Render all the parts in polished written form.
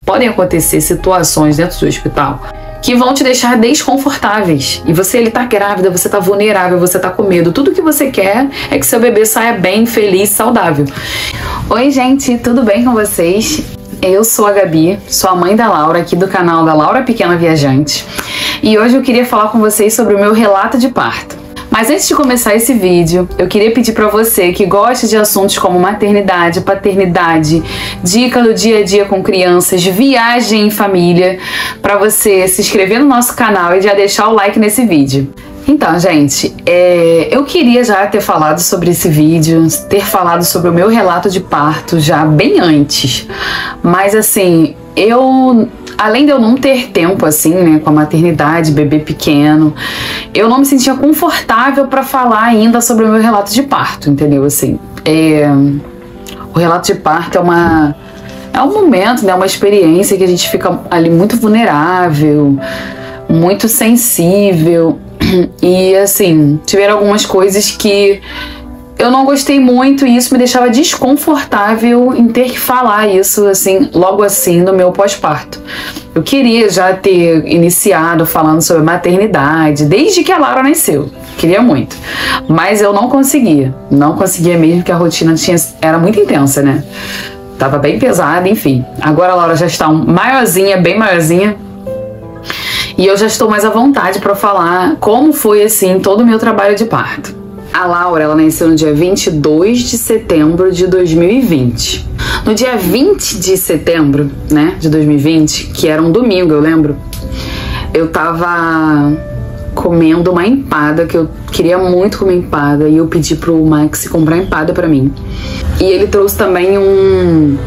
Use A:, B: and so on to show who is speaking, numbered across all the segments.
A: Podem acontecer situações dentro do hospital que vão te deixar desconfortáveis. E ele tá grávida, você tá vulnerável, você tá com medo. Tudo que você quer é que seu bebê saia bem, feliz, saudável. Oi, gente, tudo bem com vocês? Eu sou a Gabi, sou a mãe da Laura, aqui do canal da Laura Pequena Viajante. E hoje eu queria falar com vocês sobre o meu relato de parto. Mas antes de começar esse vídeo, eu queria pedir para você que gosta de assuntos como maternidade, paternidade, dica do dia a dia com crianças, viagem em família, para você se inscrever no nosso canal e já deixar o like nesse vídeo. Então, gente, eu queria já ter falado sobre esse vídeo, ter falado sobre o meu relato de parto já bem antes. Mas assim, além de eu não ter tempo assim, né, com a maternidade, bebê pequeno, eu não me sentia confortável para falar ainda sobre o meu relato de parto, entendeu? Assim, o relato de parto é um momento, né, uma experiência que a gente fica ali muito vulnerável, muito sensível. E assim, tiveram algumas coisas que eu não gostei muito e isso me deixava desconfortável em ter que falar isso assim, logo assim, no meu pós-parto. Eu queria já ter iniciado falando sobre maternidade desde que a Laura nasceu, queria muito, mas eu não conseguia mesmo, porque a rotina era muito intensa, né? Tava bem pesada, enfim. Agora a Laura já está maiorzinha, bem maiorzinha. E eu já estou mais à vontade para falar como foi, assim, todo o meu trabalho de parto. A Laura, ela nasceu no dia 22 de setembro de 2020. No dia 20 de setembro, né, de 2020, que era um domingo, eu lembro, eu tava comendo uma empada, que eu queria muito comer empada, e eu pedi pro Max comprar empada pra mim. E ele trouxe também um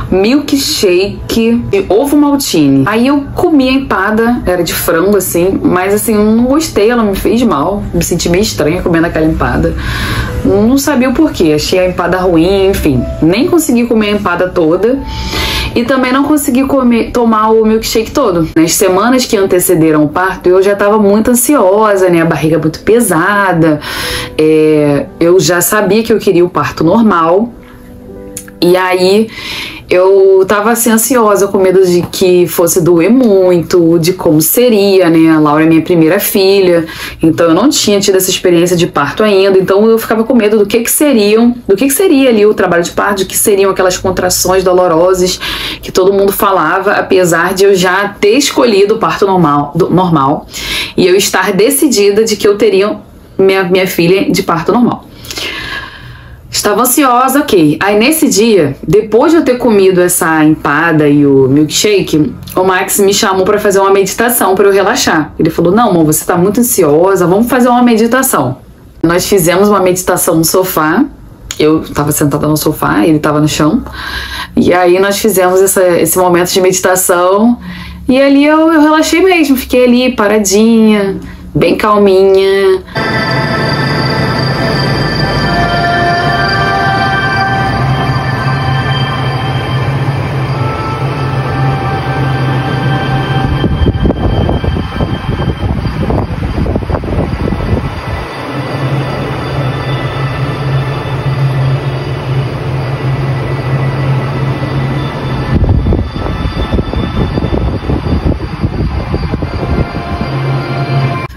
A: milkshake de ovo maltine. Aí eu comi a empada, era de frango assim, mas assim, eu não gostei, ela me fez mal, me senti meio estranha comendo aquela empada. Não sabia o porquê, achei a empada ruim, enfim. Nem consegui comer a empada toda e também não consegui tomar o milkshake todo. Nas semanas que antecederam o parto, eu já estava muito ansiosa, né? A barriga muito pesada, eu já sabia que eu queria o parto normal. E aí eu tava assim ansiosa, com medo de que fosse doer muito, de como seria, né? A Laura é minha primeira filha, então eu não tinha tido essa experiência de parto ainda, então eu ficava com medo do que seria ali o trabalho de parto, do que seriam aquelas contrações dolorosas que todo mundo falava, apesar de eu já ter escolhido o parto normal e eu estar decidida de que eu teria minha filha de parto normal. Estava ansiosa, ok. Aí nesse dia, depois de eu ter comido essa empada e o milkshake, o Max me chamou para fazer uma meditação para eu relaxar. Ele falou, não, amor, você tá muito ansiosa, vamos fazer uma meditação. Nós fizemos uma meditação no sofá. Eu estava sentada no sofá, ele estava no chão. E aí nós fizemos esse momento de meditação. E ali eu relaxei mesmo, fiquei ali paradinha, bem calminha.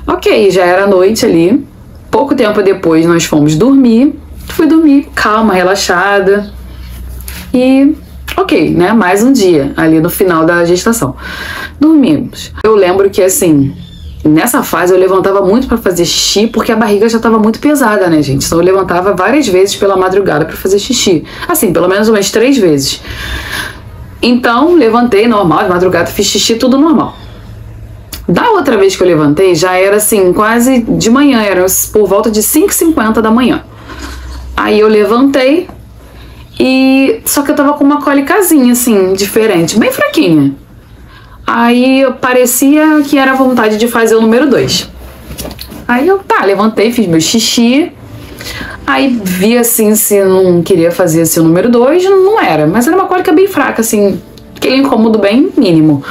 A: Ok, já era noite ali. Pouco tempo depois nós fomos dormir. Fui dormir calma, relaxada. E ok, né? Mais um dia ali no final da gestação. Dormimos. Eu lembro que assim, nessa fase eu levantava muito pra fazer xixi, porque a barriga já tava muito pesada, né, gente? Então eu levantava várias vezes pela madrugada pra fazer xixi. Assim, pelo menos umas 3 vezes. Então, levantei normal, de madrugada fiz xixi, tudo normal. Da outra vez que eu levantei, já era assim, quase de manhã, era por volta de 5h50 da manhã. Aí eu levantei só que eu tava com uma cólicazinha, assim, diferente, bem fraquinha. Aí parecia que era vontade de fazer o número 2. Aí eu, levantei, fiz meu xixi. Aí vi assim, se não queria fazer assim, o número 2, não era. Mas era uma cólica bem fraca, assim, aquele incômodo bem mínimo.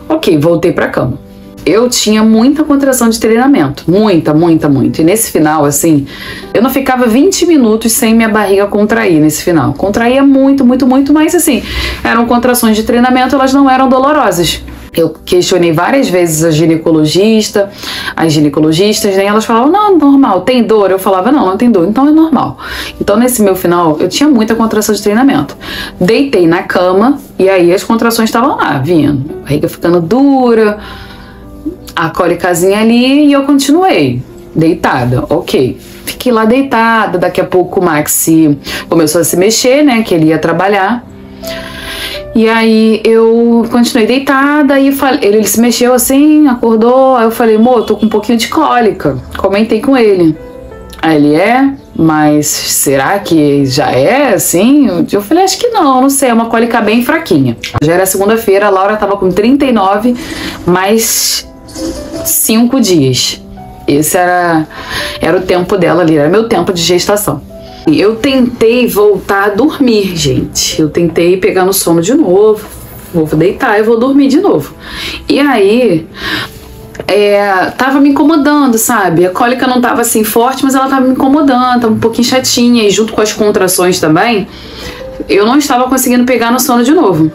A: Ok, voltei pra cama. eu tinha muita contração de treinamento. Muita. E nesse final, assim, eu não ficava 20 minutos sem minha barriga contrair nesse final. Contraía muito, mas assim, eram contrações de treinamento, elas não eram dolorosas. Eu questionei várias vezes as ginecologistas, né? Elas falavam, não, normal, tem dor? Eu falava, não tem dor, então é normal. Então nesse meu final, eu tinha muita contração de treinamento. Deitei na cama e aí as contrações estavam lá, vindo. A barriga ficando dura, a cólicazinha ali, e eu continuei deitada, ok. Fiquei lá deitada, daqui a pouco o Maxi começou a se mexer, né? Que ele ia trabalhar. E aí eu continuei deitada e ele se mexeu assim, acordou, aí eu falei, amor, tô com um pouquinho de cólica. Comentei com ele. Aí ele, mas será que já é assim? Eu falei, acho que não sei, é uma cólica bem fraquinha. Já era segunda-feira, a Laura tava com 39, mais 5 dias. Esse era o tempo dela ali, era meu tempo de gestação. Eu tentei voltar a dormir, gente. Eu tentei pegar no sono de novo. Vou deitar e vou dormir de novo. E aí, tava me incomodando, sabe? A cólica não tava assim forte, mas ela tava me incomodando, tava um pouquinho chatinha. E junto com as contrações também, eu não estava conseguindo pegar no sono de novo.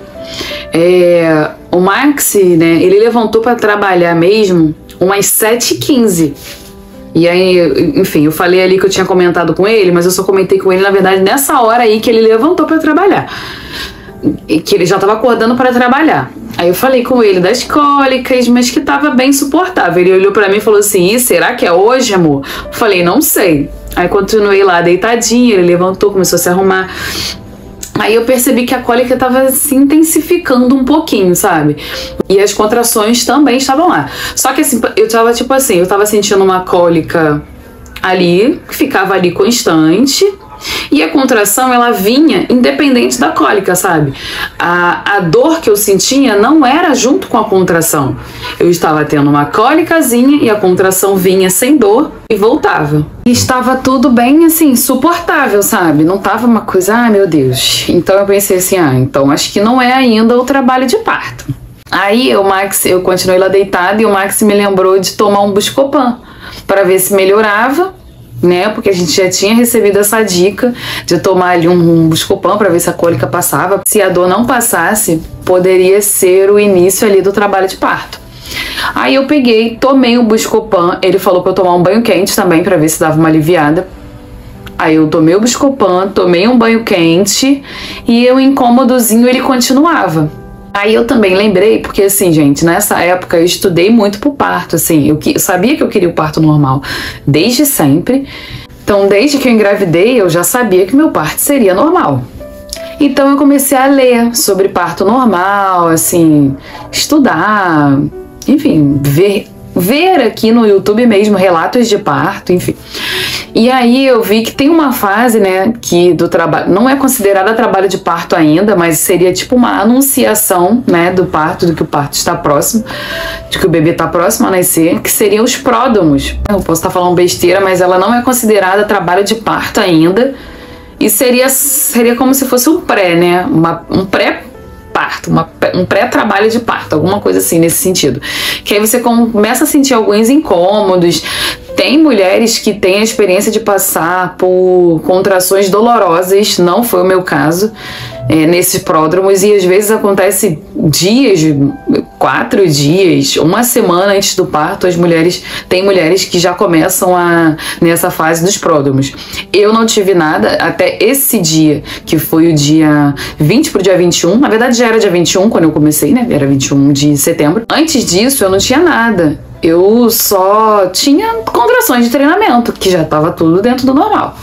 A: O Maxi, né, ele levantou para trabalhar mesmo umas 7h15. E aí, enfim, eu falei ali que eu tinha comentado com ele, mas eu só comentei com ele, na verdade, nessa hora aí que ele levantou pra trabalhar. E que ele já tava acordando pra trabalhar. Aí eu falei com ele das cólicas, mas que tava bem suportável. Ele olhou pra mim e falou assim, será que é hoje, amor? Eu falei, não sei. Aí continuei lá deitadinha, ele levantou, começou a se arrumar. Aí eu percebi que a cólica estava se intensificando um pouquinho, sabe? E as contrações também estavam lá. Só que assim, eu tava sentindo uma cólica ali, que ficava ali constante. E a contração, ela vinha independente da cólica, sabe? A dor que eu sentia não era junto com a contração. Eu estava tendo uma cólicazinha e a contração vinha sem dor e voltava. E estava tudo bem, assim, suportável, sabe? Não tava uma coisa, ai meu Deus. Então eu pensei assim, então acho que não é ainda o trabalho de parto. Aí eu continuei lá deitada e o Max me lembrou de tomar um Buscopan para ver se melhorava, né? Porque a gente já tinha recebido essa dica de tomar ali um Buscopan para ver se a cólica passava. Se a dor não passasse, poderia ser o início ali do trabalho de parto. Aí eu peguei, tomei o Buscopan, ele falou para eu tomar um banho quente também para ver se dava uma aliviada. Aí eu tomei o Buscopan, tomei um banho quente e o incômodozinho ele continuava. Aí eu também lembrei, porque assim, gente, nessa época eu estudei muito pro parto, assim, eu sabia que eu queria o parto normal desde sempre. Então, desde que eu engravidei, eu já sabia que meu parto seria normal. Então eu comecei a ler sobre parto normal, assim, estudar, enfim, ver aqui no YouTube mesmo relatos de parto, enfim. E aí eu vi que tem uma fase, né, que do trabalho não é considerada trabalho de parto ainda, mas seria tipo uma anunciação, né, do parto, do que o parto está próximo, de que o bebê está próximo a nascer, que seriam os pródromos. Eu posso estar falando besteira, mas ela não é considerada trabalho de parto ainda, e seria como se fosse um pré, né, um pré-parto, um pré-trabalho de parto, alguma coisa assim nesse sentido. Que aí você começa a sentir alguns incômodos. Tem mulheres que têm a experiência de passar por contrações dolorosas, não foi o meu caso, nesses pródromos, e às vezes acontece dias, 4 dias, uma semana antes do parto, tem mulheres que já começam nessa fase dos pródromos. Eu não tive nada até esse dia, que foi o dia 20 pro dia 21, na verdade já era dia 21 quando eu comecei, né, era 21 de setembro. Antes disso eu não tinha nada. Eu só tinha contrações de treinamento, que já estava tudo dentro do normal.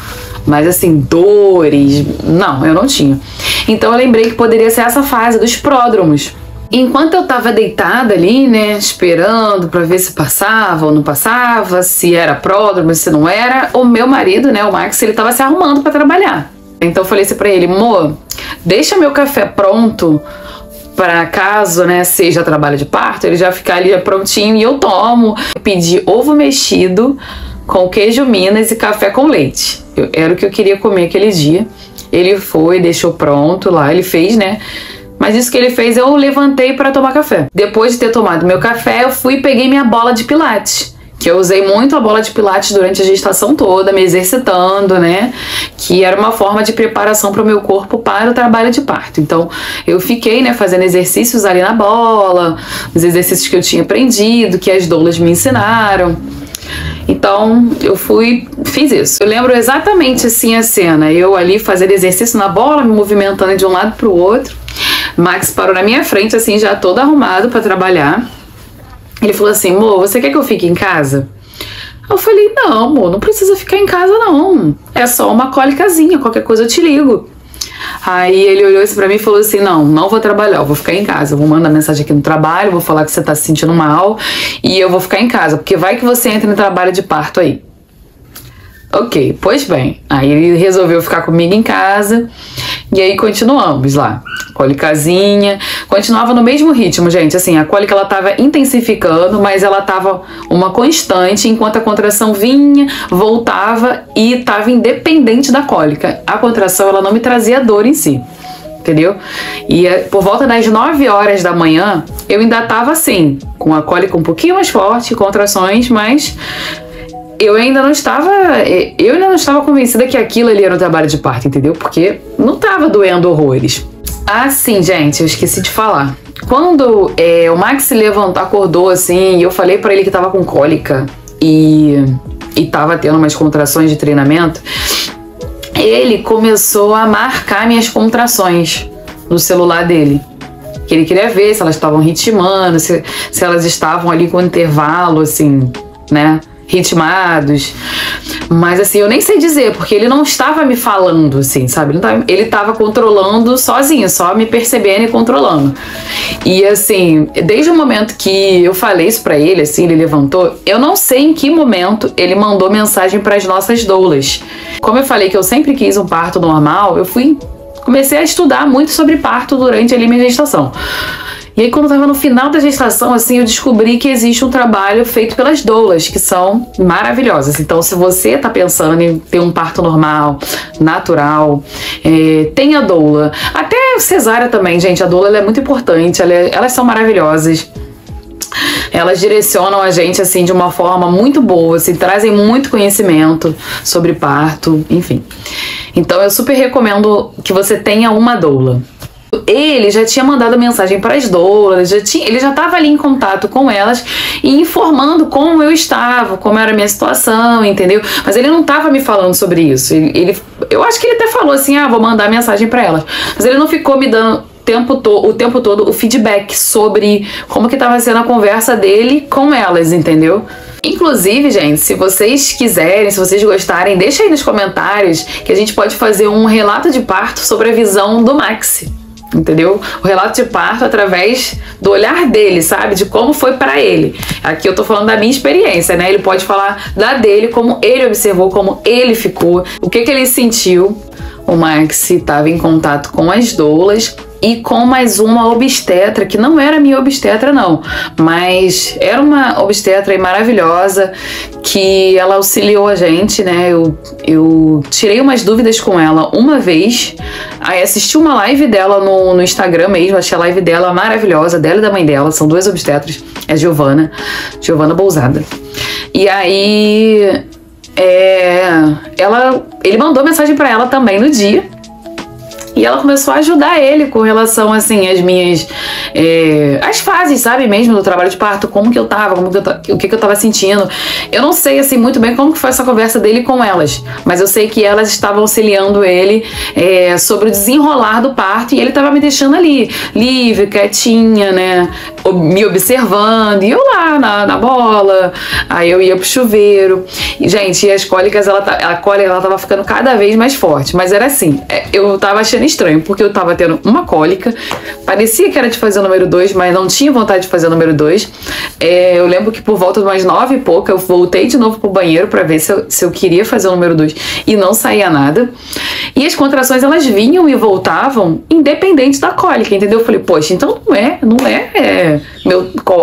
A: Mas assim, dores, não, eu não tinha. Então eu lembrei que poderia ser essa fase dos pródromos. Enquanto eu tava deitada ali, né, esperando pra ver se passava ou não passava, se era pródromo, se não era, o meu marido, né, o Max, ele tava se arrumando pra trabalhar. Então eu falei assim pra ele, amor, deixa meu café pronto, para caso, né, seja trabalho de parto, ele já ficar ali prontinho e eu tomo. Eu pedi ovo mexido com queijo Minas e café com leite. Era o que eu queria comer aquele dia. Ele foi, deixou pronto lá, ele fez, né? Mas isso que ele fez, eu levantei para tomar café. Depois de ter tomado meu café, eu fui e peguei minha bola de pilates. Que eu usei muito a bola de pilates durante a gestação toda, me exercitando, né? Que era uma forma de preparação para o meu corpo para o trabalho de parto. Então, eu fiquei, né, fazendo exercícios ali na bola, os exercícios que eu tinha aprendido, que as doulas me ensinaram. Então, fiz isso. Eu lembro exatamente assim a cena. Eu ali fazendo exercício na bola, me movimentando de um lado para o outro. Max parou na minha frente, assim, já todo arrumado para trabalhar. Ele falou assim, amor, você quer que eu fique em casa? Eu falei, não, amor, não precisa ficar em casa, não. É só uma cólicazinha, qualquer coisa eu te ligo. Aí ele olhou isso pra mim e falou assim, não vou trabalhar, eu vou ficar em casa. Eu vou mandar mensagem aqui no trabalho, vou falar que você tá se sentindo mal e eu vou ficar em casa, porque vai que você entra no trabalho de parto aí. Ok, pois bem. Aí ele resolveu ficar comigo em casa e aí continuamos lá. Cólicazinha, continuava no mesmo ritmo, gente, assim, a cólica ela tava intensificando, mas ela tava uma constante, enquanto a contração vinha, voltava e tava independente da cólica. A contração, ela não me trazia dor em si, entendeu? E por volta das 9 horas da manhã, eu ainda tava assim, com a cólica um pouquinho mais forte, contrações, mas eu ainda não estava convencida que aquilo ali era um trabalho de parto, entendeu? Porque não tava doendo horrores. Ah, sim, gente, eu esqueci de falar. Quando o Max se levantou, acordou assim, e eu falei pra ele que tava com cólica e tava tendo umas contrações de treinamento, ele começou a marcar minhas contrações no celular dele. Que ele queria ver se elas estavam ritmando, se elas estavam ali com intervalo, assim, né? Ritmados, mas assim, eu nem sei dizer, porque ele não estava me falando, assim, sabe, ele estava controlando sozinho, só me percebendo e controlando. E assim, desde o momento que eu falei isso pra ele, assim, ele levantou, eu não sei em que momento ele mandou mensagem para as nossas doulas. Como eu falei que eu sempre quis um parto normal, comecei a estudar muito sobre parto durante ali minha gestação. E aí, quando eu tava no final da gestação, assim, eu descobri que existe um trabalho feito pelas doulas, que são maravilhosas. Então, se você tá pensando em ter um parto normal, natural, tenha doula. Até cesárea também, gente, a doula ela é muito importante, elas são maravilhosas. Elas direcionam a gente, assim, de uma forma muito boa, assim, trazem muito conhecimento sobre parto, enfim. Então, eu super recomendo que você tenha uma doula. Ele já tinha mandado mensagem para as doulas, ele já estava ali em contato com elas e informando como eu estava, como era a minha situação, entendeu? Mas ele não estava me falando sobre isso. Eu acho que ele até falou assim, vou mandar mensagem para elas. Mas ele não ficou me dando o tempo todo o feedback sobre como que estava sendo a conversa dele com elas, entendeu? Inclusive, gente, se vocês quiserem, se vocês gostarem, deixa aí nos comentários que a gente pode fazer um relato de parto sobre a visão do Max. Entendeu? O relato de parto através do olhar dele, sabe? De como foi pra ele. Aqui eu tô falando da minha experiência, né? Ele pode falar da dele, como ele observou, como ele ficou, o que ele sentiu. O Max estava em contato com as doulas e com mais uma obstetra, que não era minha obstetra não, mas era uma obstetra maravilhosa, que ela auxiliou a gente, né? Eu tirei umas dúvidas com ela uma vez, aí assisti uma live dela no Instagram mesmo, achei a live dela maravilhosa, dela e da mãe dela, são duas obstetras, é Giovana Bousada. E aí ele mandou mensagem pra ela também no dia. E ela começou a ajudar ele com relação, assim, às minhas... as fases, sabe, mesmo, do trabalho de parto, como que eu tava, o que eu tava sentindo. Eu não sei, assim, muito bem como que foi essa conversa dele com elas, mas eu sei que elas estavam auxiliando ele sobre o desenrolar do parto, e ele tava me deixando ali, livre, quietinha, né, me observando, e eu lá na bola, aí eu ia pro chuveiro. E, gente, as cólicas, a cólica, ela tava ficando cada vez mais forte, mas era assim, eu tava achando estranho, porque eu tava tendo uma cólica, parecia que era de fazer o número 2, mas não tinha vontade de fazer o número 2. Eu lembro que por volta de umas 9 e pouca, eu voltei de novo pro banheiro pra ver se eu queria fazer o número 2 e não saía nada. E as contrações, elas vinham e voltavam independente da cólica, entendeu? Eu falei, poxa, então não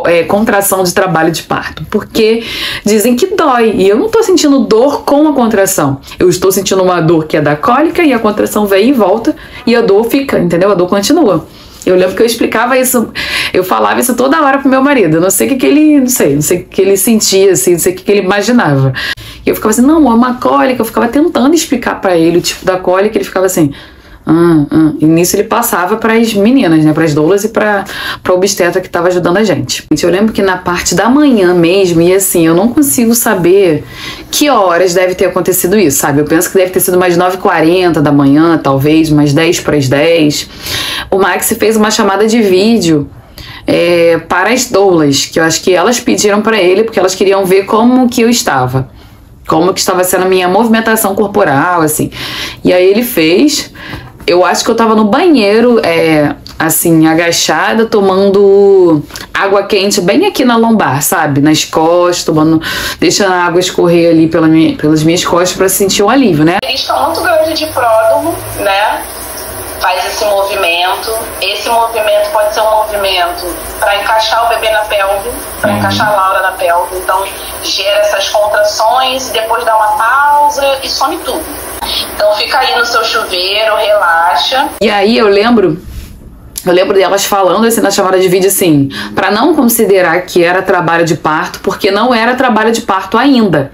A: é contração de trabalho de parto, porque dizem que dói, e eu não tô sentindo dor com a contração, eu estou sentindo uma dor que é da cólica, e a contração vem e volta, e a dor fica, entendeu? A dor continua. Eu lembro que eu explicava isso, eu falava isso toda hora pro meu marido. Eu não sei o que ele, não sei o que ele sentia, assim, não sei o que ele imaginava. E eu ficava assim, não, é uma cólica. Eu ficava tentando explicar pra ele o tipo da cólica. Ele ficava assim, E nisso ele passava pras meninas, né, pras doulas e pra obstetra que tava ajudando a gente. Eu lembro que na parte da manhã mesmo, e assim, eu não consigo saber que horas deve ter acontecido isso, sabe? Eu penso que deve ter sido mais 9h40 da manhã, talvez, mais 10 para as 10. O Max fez uma chamada de vídeo para as doulas, que eu acho que elas pediram para ele, porque elas queriam ver como que eu estava. Como que estava sendo a minha movimentação corporal, assim. E aí ele fez. Eu acho que eu tava no banheiro, assim, agachada, tomando água quente bem aqui na lombar, sabe? Nas costas, deixando a água escorrer ali pelas minhas costas pra sentir um alívio, né?
B: Risco muito grande de pródromo, né? Faz esse movimento. Esse movimento pode ser um movimento para encaixar o bebê na pelve, para encaixar a Laura na pelve. Então, gera essas contrações e depois dá uma pausa e some tudo. Então, fica aí no seu chuveiro, relaxa.
A: E aí eu lembro delas falando assim na chamada de vídeo assim, para não considerar que era trabalho de parto, porque não era trabalho de parto ainda.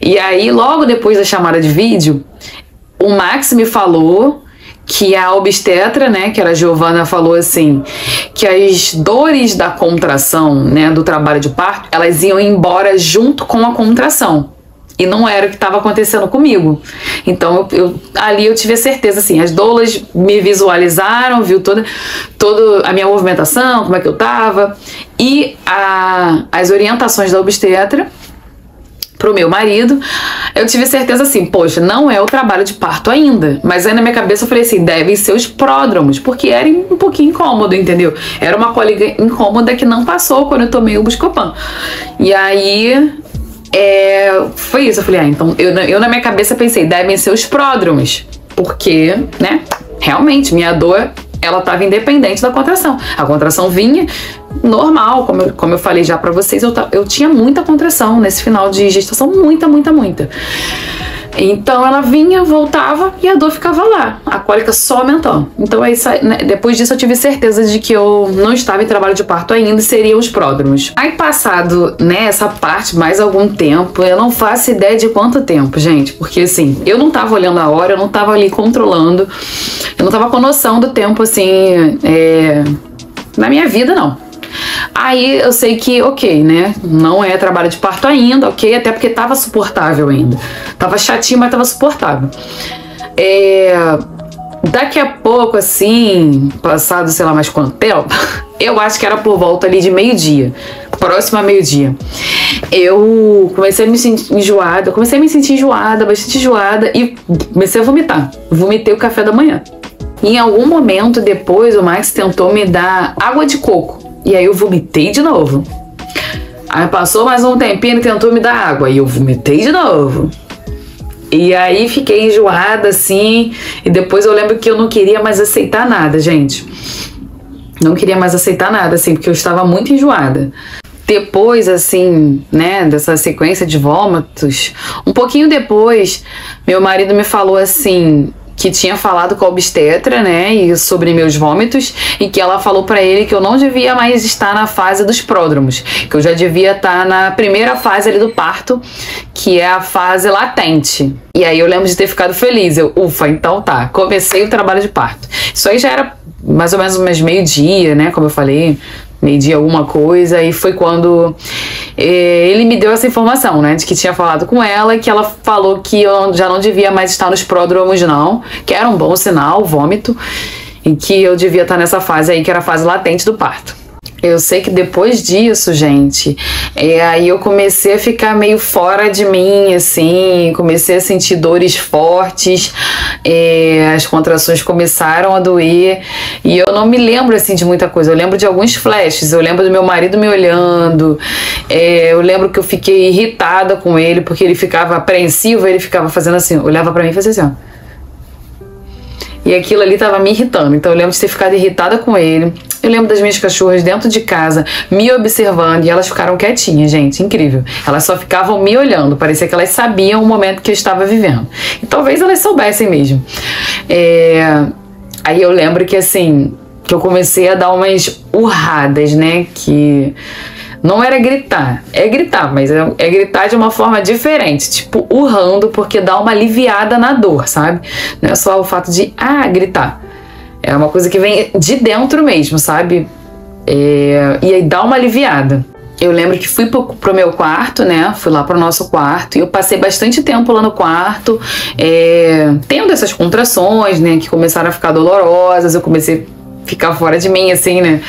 A: E aí, logo depois da chamada de vídeo, o Max me falou que a obstetra, né, que era a Giovana, falou assim, que as dores da contração, né, do trabalho de parto, elas iam embora junto com a contração. E não era o que estava acontecendo comigo. Então, ali eu tive a certeza, assim, as doulas me visualizaram, viu toda a minha movimentação, como é que eu tava, e as orientações da obstetra pro meu marido, eu tive certeza assim, poxa, não é o trabalho de parto ainda. Mas aí na minha cabeça eu falei assim, devem ser os pródromos, porque era um pouquinho incômodo, entendeu? Era uma cólica incômoda que não passou quando eu tomei o Buscopan. E aí, foi isso. Eu falei, então, eu na minha cabeça pensei, devem ser os pródromos, porque, né, realmente, minha dor, ela estava independente da contração. A contração vinha normal, como eu falei já pra vocês, eu tinha muita contração nesse final de gestação, muita. Então ela vinha, voltava e a dor ficava lá, a cólica só aumentando. Então aí, depois disso eu tive certeza de que eu não estava em trabalho de parto ainda e seriam os pródromos. Aí passado, né, essa parte, mais algum tempo, eu não faço ideia de quanto tempo, gente, porque assim, eu não tava olhando a hora, eu não tava ali controlando, eu não tava com noção do tempo, assim, na minha vida, não. Aí eu sei que, ok, né, não é trabalho de parto ainda, ok, até porque tava suportável ainda. Tava chatinho, mas tava suportável. Daqui a pouco, assim, passado sei lá mais quanto tempo, eu acho que era por volta ali de meio-dia, próximo a meio-dia, eu comecei a me sentir enjoada, bastante enjoada, e comecei a vomitar. Vomitei o café da manhã. E em algum momento depois o Max tentou me dar água de coco. E aí eu vomitei de novo. Aí passou mais um tempinho, ele tentou me dar água. E eu vomitei de novo. E aí fiquei enjoada, assim. E depois eu lembro que eu não queria mais aceitar nada, gente. Não queria mais aceitar nada, assim, porque eu estava muito enjoada. Depois, assim, né, dessa sequência de vômitos, um pouquinho depois, meu marido me falou assim, que tinha falado com a obstetra, né, e sobre meus vômitos, e que ela falou pra ele que eu não devia mais estar na fase dos pródromos, que eu já devia estar na primeira fase ali do parto, que é a fase latente. E aí eu lembro de ter ficado feliz, ufa, então tá, comecei o trabalho de parto. Isso aí já era mais ou menos umas meio-dia, né, como eu falei, meio-dia alguma coisa, e foi quando ele me deu essa informação, né, de que tinha falado com ela, e que ela falou que eu já não devia mais estar nos pródromos não, que era um bom sinal, vômito, e que eu devia estar nessa fase aí, que era a fase latente do parto. Eu sei que depois disso, gente, aí eu comecei a ficar meio fora de mim, assim, comecei a sentir dores fortes, as contrações começaram a doer, e eu não me lembro, assim, de muita coisa. Eu lembro de alguns flashes, eu lembro do meu marido me olhando, eu lembro que eu fiquei irritada com ele, porque ele ficava apreensivo, ele ficava fazendo assim, olhava pra mim e fazia assim, ó. E aquilo ali tava me irritando, então eu lembro de ter ficado irritada com ele. Eu lembro das minhas cachorras dentro de casa me observando, e elas ficaram quietinhas, gente, incrível. Elas só ficavam me olhando, parecia que elas sabiam o momento que eu estava vivendo. E talvez elas soubessem mesmo. Aí eu lembro que, assim, que eu comecei a dar umas urradas, né? Que não era gritar, é gritar, mas é gritar de uma forma diferente, tipo urrando, porque dá uma aliviada na dor, sabe? Não é só o fato de, gritar. É uma coisa que vem de dentro mesmo, sabe? E aí dá uma aliviada. Eu lembro que fui pro meu quarto, né? Fui lá pro nosso quarto e eu passei bastante tempo lá no quarto, tendo essas contrações, né? Que começaram a ficar dolorosas, eu comecei a ficar fora de mim, assim, né?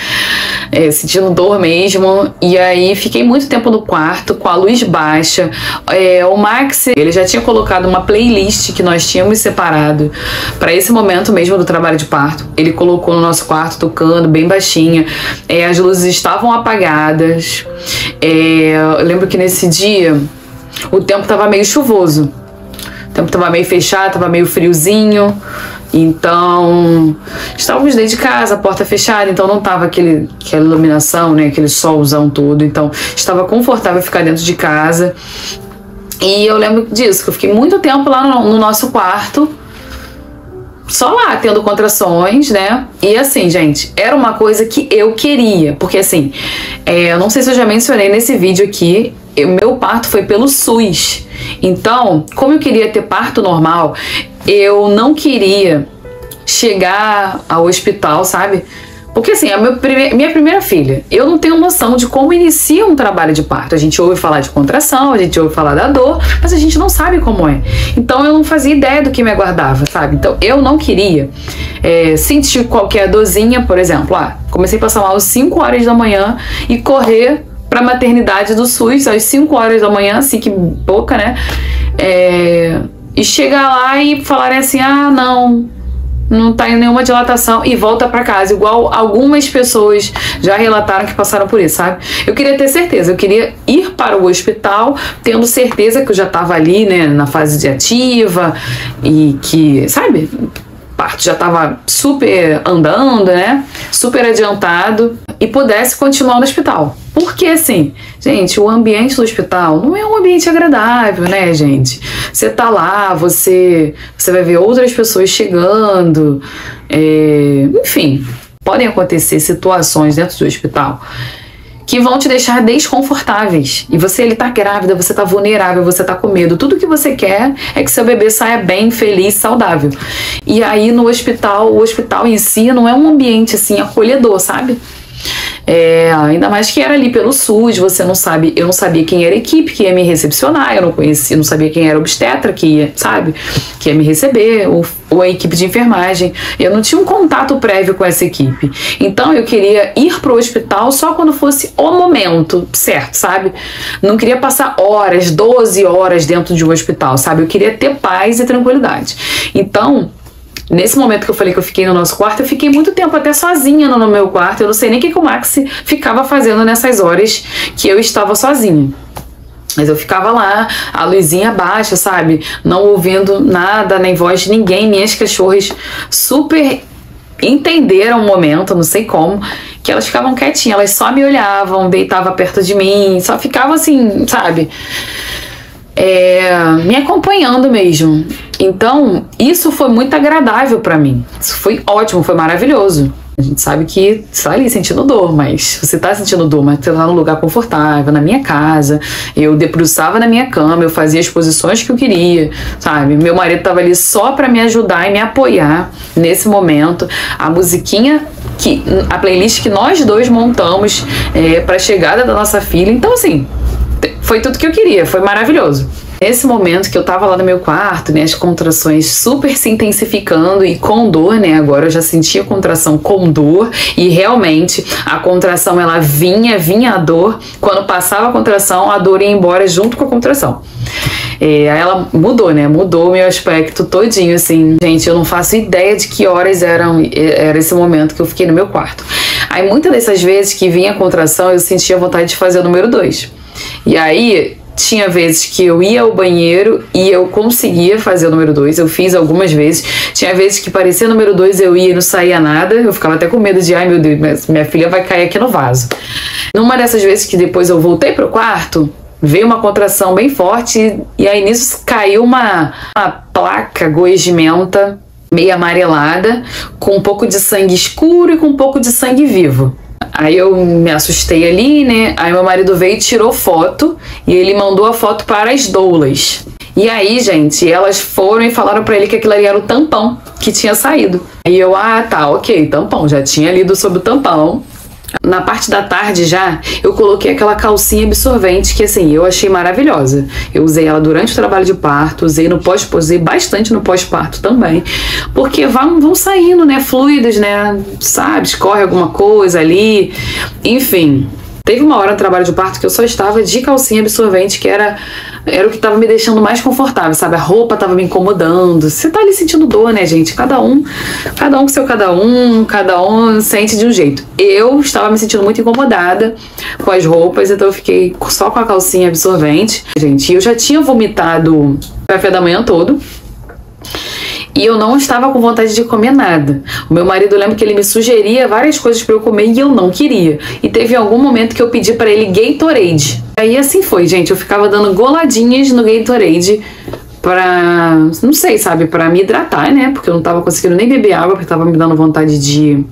A: Sentindo dor mesmo. E aí fiquei muito tempo no quarto com a luz baixa. O Max, ele já tinha colocado uma playlist que nós tínhamos separado para esse momento mesmo do trabalho de parto. Ele colocou no nosso quarto tocando bem baixinha. As luzes estavam apagadas. Eu lembro que nesse dia o tempo tava meio chuvoso. O tempo tava meio fechado, tava meio friozinho. Então, estávamos dentro de casa, a porta fechada, então não tava aquela iluminação, né, aquele solzão todo. Então, estava confortável ficar dentro de casa. E eu lembro disso, que eu fiquei muito tempo lá no nosso quarto, só lá, tendo contrações, né? E assim, gente, era uma coisa que eu queria, porque assim, eu não sei se eu já mencionei nesse vídeo aqui, meu parto foi pelo SUS. Então, como eu queria ter parto normal, eu não queria chegar ao hospital, sabe? Porque assim, minha primeira filha, eu não tenho noção de como inicia um trabalho de parto. A gente ouve falar de contração, a gente ouve falar da dor, mas a gente não sabe como é. Então eu não fazia ideia do que me aguardava, sabe? Então eu não queria sentir qualquer dorzinha, por exemplo. Comecei a passar mal às 5 horas da manhã e correr pra maternidade do SUS às 5 horas da manhã, assim que pouca, né? E chegar lá e falarem assim, não tá em nenhuma dilatação e volta pra casa, igual algumas pessoas já relataram que passaram por isso, sabe? Eu queria ter certeza, eu queria ir para o hospital tendo certeza que eu já tava ali, né, na fase de ativa e que, sabe, o parto já tava super andando, né, super adiantado e pudesse continuar no hospital. Porque assim, gente, o ambiente do hospital não é um ambiente agradável, né, gente? Você tá lá, você vai ver outras pessoas chegando, enfim, podem acontecer situações dentro do hospital que vão te deixar desconfortáveis. E ele tá grávida, você tá vulnerável, você tá com medo. Tudo que você quer é que seu bebê saia bem, feliz, saudável. E aí no hospital, o hospital em si não é um ambiente assim acolhedor, sabe? Ainda mais que era ali pelo SUS, eu não sabia quem era a equipe que ia me recepcionar, eu não sabia quem era o obstetra que ia me receber, ou a equipe de enfermagem. Eu não tinha um contato prévio com essa equipe. Então eu queria ir pro hospital só quando fosse o momento certo, sabe? Não queria passar horas, 12 horas dentro de um hospital, sabe? Eu queria ter paz e tranquilidade. Então, nesse momento que eu falei que eu fiquei no nosso quarto, eu fiquei muito tempo até sozinha no meu quarto. Eu não sei nem o que o Max ficava fazendo nessas horas que eu estava sozinha. Mas eu ficava lá, a luzinha baixa, sabe? Não ouvindo nada, nem voz de ninguém. Minhas cachorras super entenderam o momento, não sei como, que elas ficavam quietinhas. Elas só me olhavam, deitavam perto de mim, só ficavam assim, sabe? Me acompanhando mesmo. Então, isso foi muito agradável pra mim. Isso foi ótimo, foi maravilhoso. A gente sabe que você tá ali sentindo dor, mas você tá sentindo dor, mas você tá num lugar confortável, na minha casa. Eu debruçava na minha cama, eu fazia as posições que eu queria, sabe? Meu marido tava ali só pra me ajudar e me apoiar nesse momento. A musiquinha, a playlist que nós dois montamos pra chegada da nossa filha. Então, assim, foi tudo que eu queria, foi maravilhoso. Nesse momento que eu tava lá no meu quarto, né, as contrações super se intensificando e com dor, né, agora eu já sentia contração com dor e realmente a contração ela vinha a dor, quando passava a contração, a dor ia embora junto com a contração. Aí ela mudou, né, mudou o meu aspecto todinho, assim, gente, eu não faço ideia de que horas era esse momento que eu fiquei no meu quarto. Aí muitas dessas vezes que vinha a contração, eu sentia vontade de fazer o número 2. E aí, tinha vezes que eu ia ao banheiro e eu conseguia fazer o número 2, eu fiz algumas vezes. Tinha vezes que parecia número 2, eu ia e não saía nada, eu ficava até com medo de, ai meu Deus, minha filha vai cair aqui no vaso. Numa dessas vezes que depois eu voltei pro quarto, veio uma contração bem forte e aí nisso caiu uma placa gosmenta meio amarelada, com um pouco de sangue escuro e com um pouco de sangue vivo. Aí eu me assustei ali, né? Aí meu marido veio e tirou foto e ele mandou a foto para as doulas. E aí, gente, elas foram e falaram pra ele que aquilo ali era o tampão que tinha saído. Aí eu, tá, ok, tampão, já tinha lido sobre o tampão. Na parte da tarde já, eu coloquei aquela calcinha absorvente que, assim, eu achei maravilhosa. Eu usei ela durante o trabalho de parto, usei bastante no pós-parto também. Porque vão saindo, né, fluidos, né, sabe, escorre alguma coisa ali, enfim. Teve uma hora no trabalho de parto que eu só estava de calcinha absorvente, que era o que estava me deixando mais confortável, sabe? A roupa estava me incomodando. Você tá ali sentindo dor, né, gente? Cada um com seu cada um sente de um jeito. Eu estava me sentindo muito incomodada com as roupas, então eu fiquei só com a calcinha absorvente. Gente, eu já tinha vomitado o café da manhã todo. E eu não estava com vontade de comer nada. O meu marido, eu lembro que ele me sugeria várias coisas para eu comer e eu não queria. E teve algum momento que eu pedi para ele Gatorade. Aí assim foi, gente. Eu ficava dando goladinhas no Gatorade pra, não sei, sabe, pra me hidratar, né? Porque eu não tava conseguindo nem beber água, porque tava me dando vontade de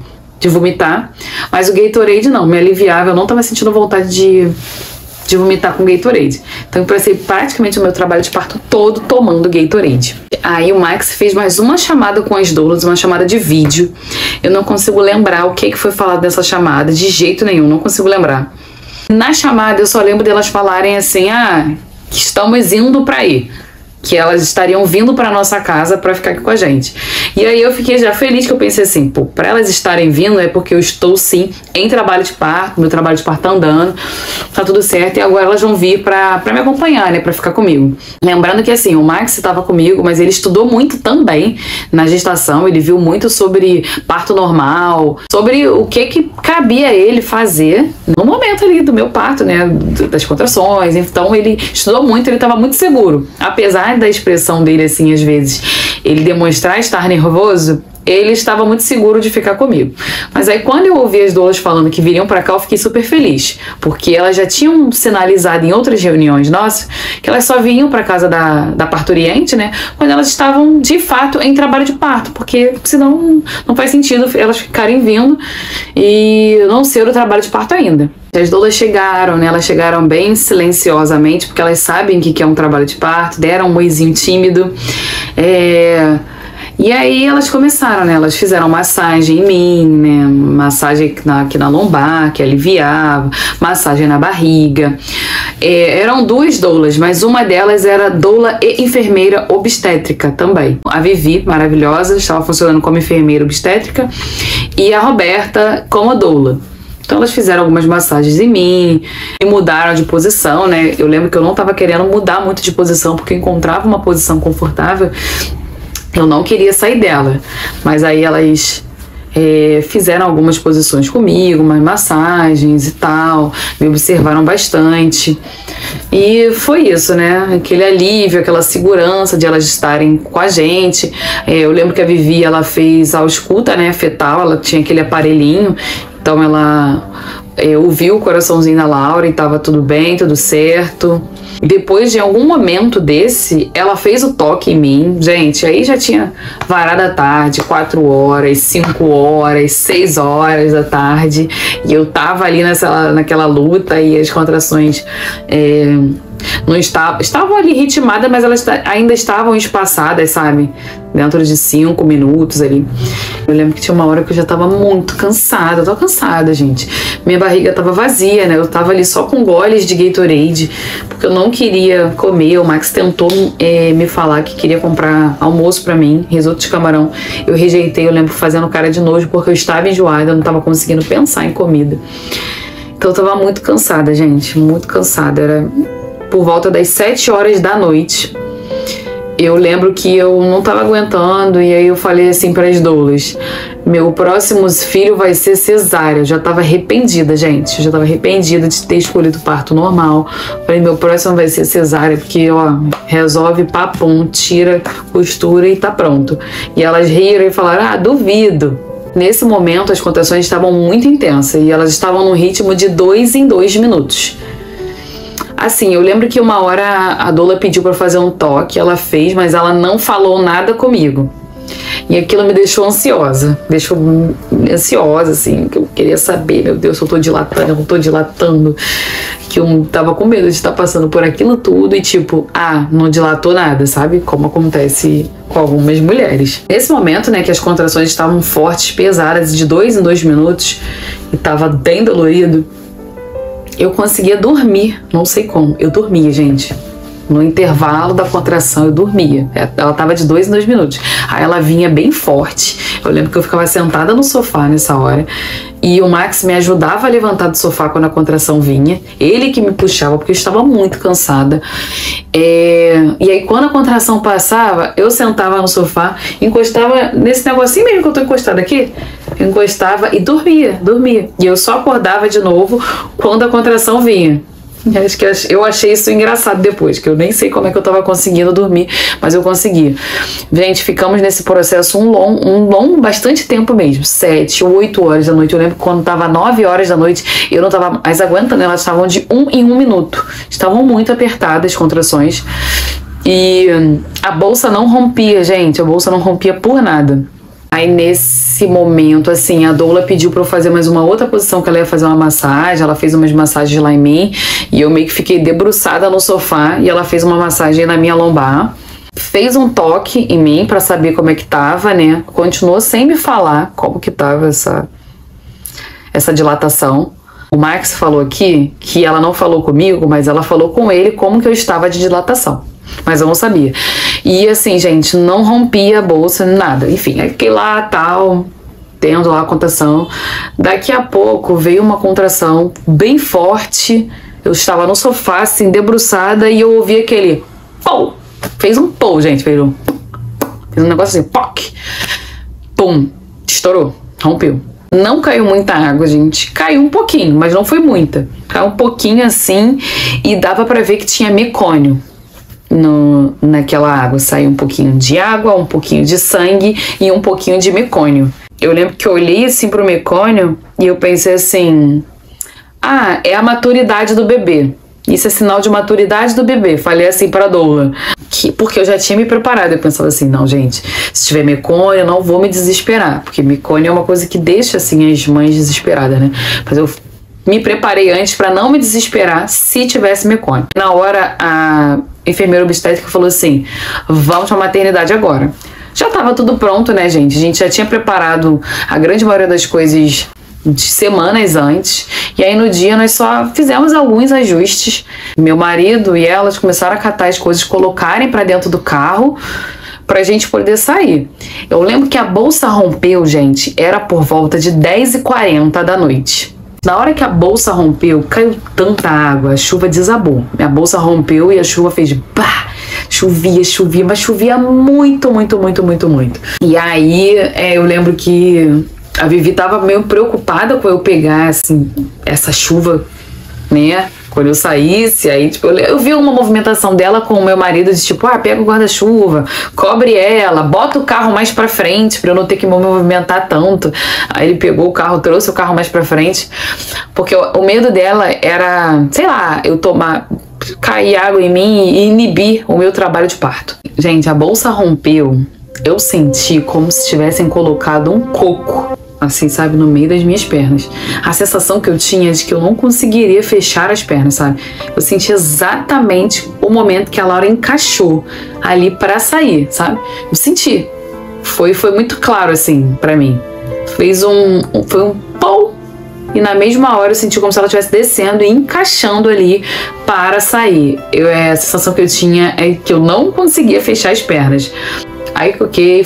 A: vomitar. Mas o Gatorade não, me aliviava. Eu não tava sentindo vontade de vomitar com Gatorade. Então eu passei praticamente o meu trabalho de parto todo tomando Gatorade. Aí o Max fez mais uma chamada com as doulas, uma chamada de vídeo. Eu não consigo lembrar o que foi falado nessa chamada, de jeito nenhum, não consigo lembrar. Na chamada eu só lembro delas falarem assim, que estamos indo pra aí. Que elas estariam vindo para nossa casa para ficar aqui com a gente. E aí eu fiquei já feliz, que eu pensei assim, pô, para elas estarem vindo é porque eu estou sim em trabalho de parto, meu trabalho de parto tá andando, tá tudo certo, e agora elas vão vir para me acompanhar, né, para ficar comigo. Lembrando que assim, o Max estava comigo, mas ele estudou muito também na gestação, ele viu muito sobre parto normal, sobre o que cabia a ele fazer no momento ali do meu parto, né, das contrações. Então ele estudou muito, ele estava muito seguro, apesar da expressão dele, assim, às vezes, ele demonstrar estar nervoso, ele estava muito seguro de ficar comigo. Mas aí, quando eu ouvi as doulas falando que viriam pra cá, eu fiquei super feliz, porque elas já tinham sinalizado em outras reuniões nossas que elas só vinham pra casa da parturiente, né, quando elas estavam, de fato, em trabalho de parto, porque senão não faz sentido elas ficarem vindo e não ser o trabalho de parto ainda. As doulas chegaram, né? Elas chegaram bem silenciosamente, porque elas sabem o que é um trabalho de parto, deram um oizinho tímido. E aí elas começaram, né? Elas fizeram massagem em mim, né? Massagem aqui na lombar, que aliviava, massagem na barriga. Eram duas doulas, mas uma delas era doula e enfermeira obstétrica também. A Vivi, maravilhosa, estava funcionando como enfermeira obstétrica, e a Roberta como doula. Então elas fizeram algumas massagens em mim e mudaram de posição, né? Eu lembro que eu não estava querendo mudar muito de posição, porque eu encontrava uma posição confortável, eu não queria sair dela. Mas aí elas fizeram algumas posições comigo, umas massagens e tal, me observaram bastante. E foi isso, né? Aquele alívio, aquela segurança de elas estarem com a gente. Eu lembro que a Vivi, ela fez a ausculta, né, fetal, ela tinha aquele aparelhinho. Então ela ouviu o coraçãozinho da Laura e tava tudo bem, tudo certo. Depois de algum momento desse, ela fez o toque em mim. Gente, aí já tinha varada à tarde, 4 horas, 5 horas, 6 horas da tarde. E eu tava ali naquela luta, e as contrações não estavam ali ritmadas, mas elas ainda estavam espaçadas, sabe? Dentro de 5 minutos ali. Eu lembro que tinha uma hora que eu já tava muito cansada. Eu tô cansada, gente. Minha barriga tava vazia, né? Eu tava ali só com goles de Gatorade, porque eu não queria comer. O Max tentou me falar que queria comprar almoço pra mim, risoto de camarão. Eu rejeitei, eu lembro, fazendo cara de nojo, porque eu estava enjoada, eu não tava conseguindo pensar em comida. Então eu tava muito cansada, gente. Muito cansada. Era por volta das 7 horas da noite. Eu lembro que eu não tava aguentando, e aí eu falei assim para as doulas: meu próximo filho vai ser cesárea. Eu já tava arrependida, gente. Eu já tava arrependida de ter escolhido parto normal. Falei, meu próximo vai ser cesárea, porque, ó, resolve, papum, tira, costura e tá pronto. E elas riram e falaram, duvido. Nesse momento, as contrações estavam muito intensas, e elas estavam no ritmo de 2 em 2 minutos. Assim, eu lembro que uma hora a doula pediu pra fazer um toque, ela fez, mas ela não falou nada comigo. E aquilo me deixou ansiosa, assim, que eu queria saber, meu Deus, se eu tô dilatando, eu não tô dilatando, que eu tava com medo de estar passando por aquilo tudo e tipo, não dilatou nada, sabe? Como acontece com algumas mulheres. Nesse momento, né, que as contrações estavam fortes, pesadas, de 2 em 2 minutos, e tava bem dolorido, eu conseguia dormir, não sei como, eu dormia, gente. No intervalo da contração eu dormia. Ela tava de 2 em 2 minutos. Aí ela vinha bem forte. Eu lembro que eu ficava sentada no sofá nessa hora. E o Max me ajudava a levantar do sofá quando a contração vinha. Ele que me puxava, porque eu estava muito cansada. E aí quando a contração passava, eu sentava no sofá, encostava nesse negocinho mesmo que eu tô encostada aqui. Eu encostava e dormia. E eu só acordava de novo quando a contração vinha. Acho que eu achei isso engraçado depois, que eu nem sei como é que eu tava conseguindo dormir, mas eu consegui. Gente, ficamos nesse processo bastante tempo mesmo, 7 ou 8 horas da noite. Eu lembro que quando tava 9 horas da noite, eu não tava mais aguentando, elas estavam de 1 em 1 minuto. Estavam muito apertadas as contrações. E a bolsa não rompia, gente, a bolsa não rompia por nada. Aí nesse momento, assim, a doula pediu pra eu fazer mais uma outra posição, que ela ia fazer uma massagem. Ela fez umas massagens lá em mim e eu meio que fiquei debruçada no sofá e ela fez uma massagem na minha lombar. Fez um toque em mim pra saber como é que tava, né? Continuou sem me falar como que tava essa dilatação. O Max falou aqui que ela não falou comigo, mas ela falou com ele como que eu estava de dilatação. Mas eu não sabia. E assim, gente, não rompia a bolsa, nada. Enfim, aí fiquei lá, tal, tendo lá a contração. Daqui a pouco veio uma contração bem forte. Eu estava no sofá, assim, debruçada, e eu ouvi aquele pô! Fez um pô, gente, fez um negócio assim, poc! Pum! Estourou, rompeu. Não caiu muita água, gente. Caiu um pouquinho, mas não foi muita. Caiu um pouquinho assim, e dava pra ver que tinha mecônio. Naquela água saiu um pouquinho de água, um pouquinho de sangue e um pouquinho de mecônio. Eu lembro que eu olhei assim pro mecônio e eu pensei assim, é a maturidade do bebê. Isso é sinal de maturidade do bebê. Falei assim pra doula, porque eu já tinha me preparado. Eu pensava assim, não, gente, se tiver mecônio eu não vou me desesperar, porque mecônio é uma coisa que deixa assim as mães desesperadas, né? Mas eu me preparei antes pra não me desesperar se tivesse mecônio. Na hora a enfermeira obstétrica falou assim, vamos pra maternidade agora. Já tava tudo pronto, né, gente? A gente já tinha preparado a grande maioria das coisas de semanas antes. E aí no dia nós só fizemos alguns ajustes. Meu marido e elas começaram a catar as coisas, colocarem pra dentro do carro pra gente poder sair. Eu lembro que a bolsa rompeu, gente, era por volta de 10h40 da noite. Na hora que a bolsa rompeu, caiu tanta água, a chuva desabou. A bolsa rompeu e a chuva fez pá! Chovia, mas chovia muito. E aí eu lembro que a Vivi tava meio preocupada com eu pegar assim, essa chuva, né? Quando eu saísse, aí tipo, eu vi uma movimentação dela com o meu marido de tipo, pega o guarda-chuva, cobre ela, bota o carro mais pra frente pra eu não ter que me movimentar tanto. Aí ele pegou o carro, trouxe o carro mais pra frente, porque o medo dela era, sei lá, eu cair água em mim e inibir o meu trabalho de parto. Gente, a bolsa rompeu, eu senti como se tivessem colocado um coco, assim, sabe, no meio das minhas pernas. A sensação que eu tinha de que eu não conseguiria fechar as pernas, sabe? Eu senti exatamente o momento que a Laura encaixou ali pra sair, sabe? Eu senti. Foi muito claro, assim, pra mim. Foi um pau. E na mesma hora eu senti como se ela estivesse descendo e encaixando ali para sair. A sensação que eu tinha é que eu não conseguia fechar as pernas. Aí, ok,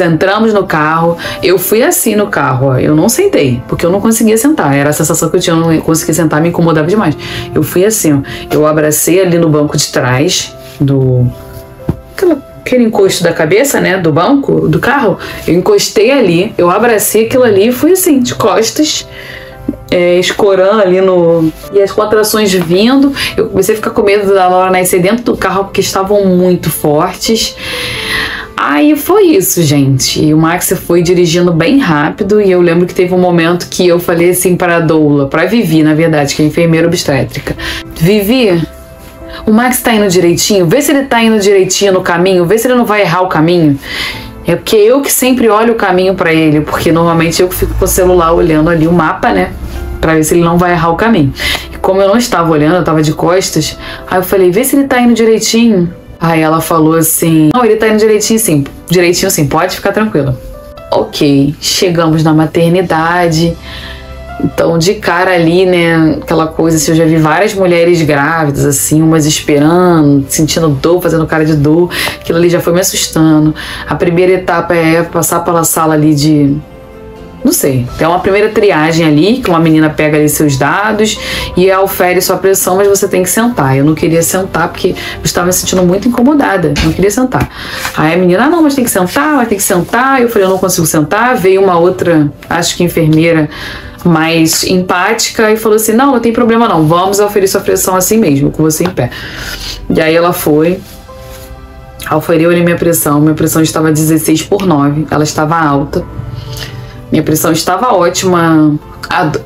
A: entramos no carro. Eu fui assim no carro, ó. Eu não sentei, porque eu não conseguia sentar. Era a sensação que eu tinha, eu não conseguia sentar, me incomodava demais. Eu fui assim, ó. Eu abracei ali no banco de trás aquele encosto da cabeça, né, do banco, do carro. Eu encostei ali, eu abracei aquilo ali e fui assim, de costas, escorando ali e as contrações vindo. Eu comecei a ficar com medo da Laura nascer dentro do carro, porque estavam muito fortes. Aí foi isso, gente. E o Max foi dirigindo bem rápido e eu lembro que teve um momento que eu falei assim para a doula, para Vivi, na verdade, que é a enfermeira obstétrica. Vivi, o Max tá indo direitinho? Vê se ele tá indo direitinho no caminho, vê se ele não vai errar o caminho. É porque eu que sempre olho o caminho pra ele, porque normalmente eu que fico com o celular olhando ali o mapa, né? Pra ver se ele não vai errar o caminho. E como eu não estava olhando, eu tava de costas, aí eu falei, vê se ele tá indo direitinho. Aí ela falou assim, não, ele tá indo direitinho sim, pode ficar tranquila. Ok, chegamos na maternidade. Então, de cara ali, né, aquela coisa assim, eu já vi várias mulheres grávidas, assim, umas esperando, sentindo dor, fazendo cara de dor. Aquilo ali já foi me assustando. A primeira etapa é passar pela sala ali de... Não sei, tem uma primeira triagem ali, que uma menina pega ali seus dados e aufere sua pressão, mas você tem que sentar. Eu não queria sentar porque eu estava me sentindo muito incomodada, não queria sentar. Aí a menina, não, mas tem que sentar. Eu falei, eu não consigo sentar. Veio uma outra, acho que enfermeira, mais empática e falou assim, não tem problema não, vamos oferir sua pressão assim mesmo, com você em pé. E aí ela foi, auferiu ali minha pressão estava 16/9, ela estava alta, minha pressão estava ótima,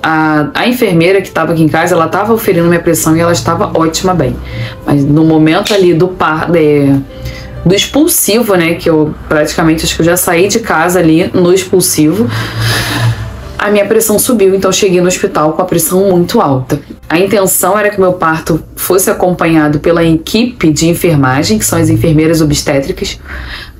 A: a enfermeira que estava aqui em casa, ela estava oferindo minha pressão e ela estava ótima bem, mas no momento ali do expulsivo, né, que eu praticamente, acho que eu já saí de casa ali no expulsivo, a minha pressão subiu, então cheguei no hospital com a pressão muito alta. A intenção era que o meu parto fosse acompanhado pela equipe de enfermagem, que são as enfermeiras obstétricas.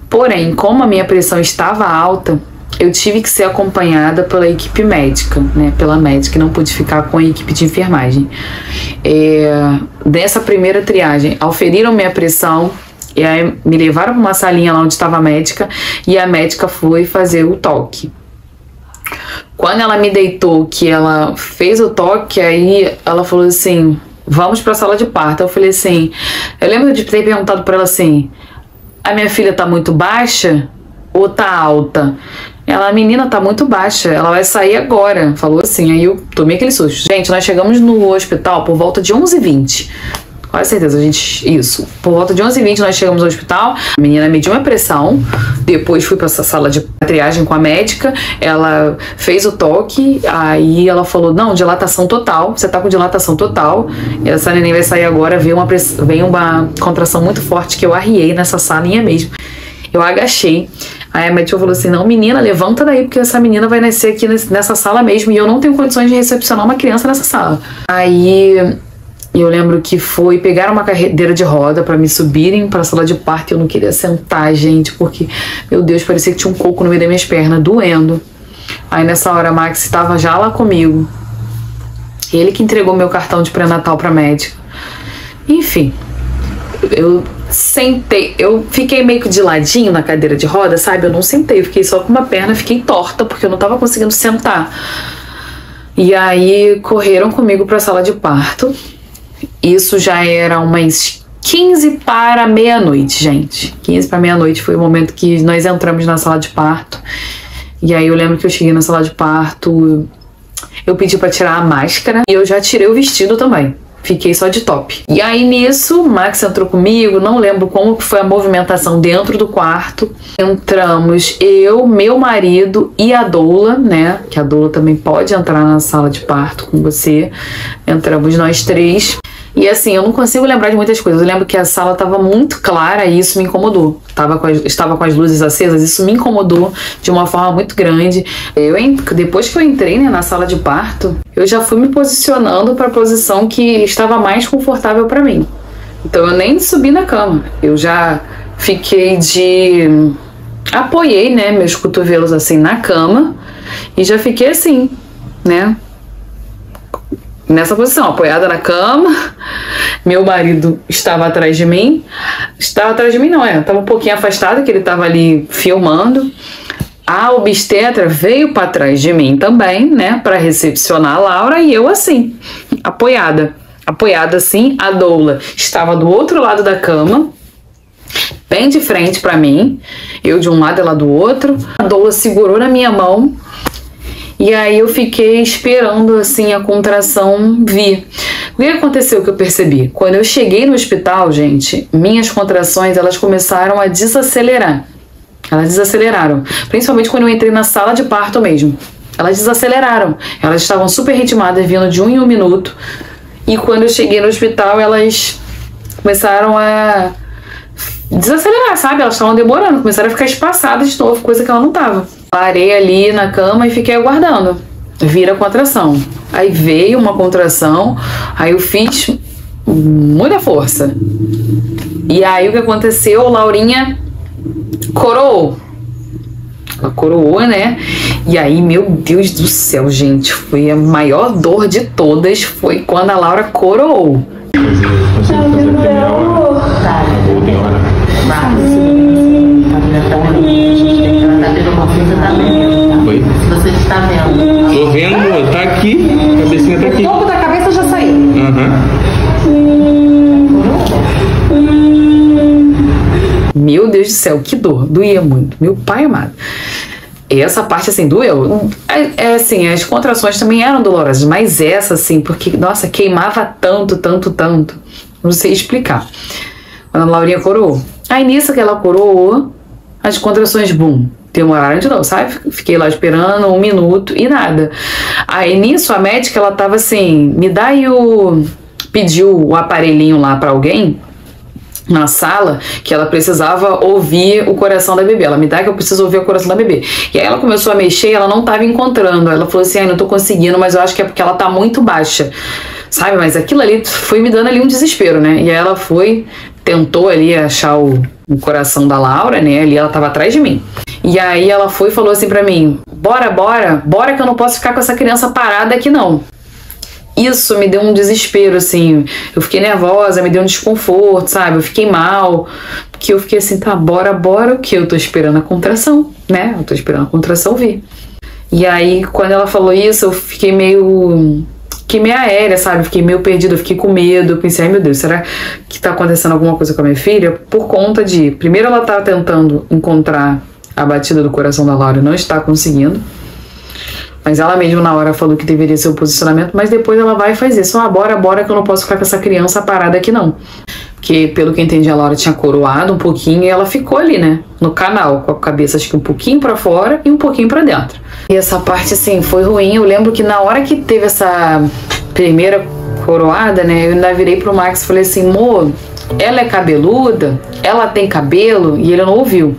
A: Porém, como a minha pressão estava alta, eu tive que ser acompanhada pela equipe médica, né? Pela médica, não pude ficar com a equipe de enfermagem. Dessa primeira triagem, auferiram minha pressão, e aí me levaram para uma salinha lá onde estava a médica, e a médica foi fazer o toque. Quando ela me deitou, que ela fez o toque, aí ela falou assim, vamos pra sala de parto. Eu falei assim, eu lembro de ter perguntado pra ela assim, a minha filha tá muito baixa ou tá alta? Ela, a menina tá muito baixa, ela vai sair agora. Falou assim, aí eu tomei aquele susto. Gente, nós chegamos no hospital por volta de 11h20. Com certeza, isso. Por volta de 11h20 nós chegamos ao hospital, a menina mediu minha pressão, depois fui para essa sala de triagem com a médica, ela fez o toque, aí ela falou, não, dilatação total, você tá com dilatação total, essa neném vai sair agora, veio uma contração muito forte que eu arriei nessa salinha mesmo. Eu agachei, aí a médica falou assim, não, menina, levanta daí, porque essa menina vai nascer aqui nessa sala mesmo, e eu não tenho condições de recepcionar uma criança nessa sala. Aí... eu lembro que pegaram uma cadeira de roda pra me subirem pra sala de parto e eu não queria sentar, gente, porque, meu Deus, parecia que tinha um coco no meio das minhas pernas, doendo. Aí nessa hora, Max estava já lá comigo. Ele que entregou meu cartão de pré-natal pra médica. Enfim, eu sentei, eu fiquei meio que de ladinho na cadeira de roda, sabe? Eu não sentei, eu fiquei só com uma perna, fiquei torta, porque eu não tava conseguindo sentar. E aí correram comigo pra sala de parto. Isso já era umas 15 para meia-noite, gente. 15 para meia-noite foi o momento que nós entramos na sala de parto. E aí eu lembro que eu cheguei na sala de parto, eu pedi para tirar a máscara e eu já tirei o vestido também. Fiquei só de top. E aí nisso, o Max entrou comigo, não lembro como foi a movimentação dentro do quarto. Entramos eu, meu marido e a doula, né? Que a doula também pode entrar na sala de parto com você. Entramos nós três. E assim, eu não consigo lembrar de muitas coisas. Eu lembro que a sala estava muito clara e isso me incomodou. Estava com as luzes acesas, isso me incomodou de uma forma muito grande. Depois que eu entrei, né, na sala de parto, eu já fui me posicionando para a posição que estava mais confortável para mim. Então eu nem subi na cama. Eu já fiquei apoiei, né, meus cotovelos assim na cama e já fiquei assim, né? Nessa posição, apoiada na cama. Meu marido estava atrás de mim. Estava atrás de mim, não, estava um pouquinho afastado, que ele estava ali filmando. A obstetra veio para trás de mim também, né, para recepcionar a Laura, e eu assim, apoiada assim. A doula estava do outro lado da cama, bem de frente para mim, eu de um lado, ela do outro. A doula segurou na minha mão. E aí eu fiquei esperando, assim, a contração vir. O que aconteceu que eu percebi? Quando eu cheguei no hospital, gente, minhas contrações, elas começaram a desacelerar. Elas desaceleraram. Principalmente quando eu entrei na sala de parto mesmo. Elas desaceleraram. Elas estavam super ritmadas, vindo de 1 em 1 minuto. E quando eu cheguei no hospital, elas começaram a desacelerar, sabe? Elas estavam demorando, começaram a ficar espaçadas de novo, coisa que ela não tava. Parei ali na cama e fiquei aguardando. Vira a contração. Aí veio uma contração, aí eu fiz muita força. E aí o que aconteceu? Laurinha coroou. Ela coroou, né? E aí, meu Deus do céu, gente, foi a maior dor de todas, foi quando a Laura coroou.
C: Oi? Se você está vendo. Tô vendo, amor. Tá aqui. A cabecinha tá aqui.
A: O topo da cabeça já saiu. Meu Deus do céu, que dor. Doía muito. Meu pai amado. E essa parte, assim, doeu. Assim, as contrações também eram dolorosas, mas essa, assim, porque, nossa, queimava tanto, tanto, tanto. Não sei explicar. Quando a Laurinha coroou. Aí, nisso que ela coroou, as contrações, bum, demoraram de novo, sabe? Fiquei lá esperando 1 minuto e nada. Aí, nisso, a médica, ela tava assim, me dá aí pediu o aparelhinho lá pra alguém na sala, que ela precisava ouvir o coração da bebê. Ela me dá que eu preciso ouvir o coração da bebê. E aí ela começou a mexer e ela não tava encontrando. Ela falou assim, não tô conseguindo, mas eu acho que é porque ela tá muito baixa, sabe? Mas aquilo ali foi me dando ali um desespero, né? E aí ela tentou ali achar o coração da Laura, né? Ali ela tava atrás de mim. E aí ela foi e falou assim pra mim, bora que eu não posso ficar com essa criança parada aqui não. Isso me deu um desespero, assim, eu fiquei nervosa, me deu um desconforto, sabe, eu fiquei mal, porque eu fiquei assim, tá, bora, o que? Eu tô esperando a contração, né, eu tô esperando a contração vir. E aí, quando ela falou isso, eu fiquei meio aérea, sabe, fiquei meio perdida, eu fiquei com medo, eu pensei, ai meu Deus, será que tá acontecendo alguma coisa com a minha filha? Por conta de, primeiro ela tá tentando encontrar a batida do coração da Laura e não está conseguindo. Mas ela mesma na hora falou que deveria ser o posicionamento, mas depois ela vai e faz isso. Bora que eu não posso ficar com essa criança parada aqui não. Porque, pelo que eu entendi, a Laura tinha coroado um pouquinho e ela ficou ali, né? No canal, com a cabeça acho que um pouquinho pra fora e um pouquinho pra dentro. E essa parte, assim, foi ruim. Eu lembro que na hora que teve essa primeira coroada, né? Eu ainda virei pro Max e falei assim, amor, ela é cabeluda? Ela tem cabelo? E ele não ouviu.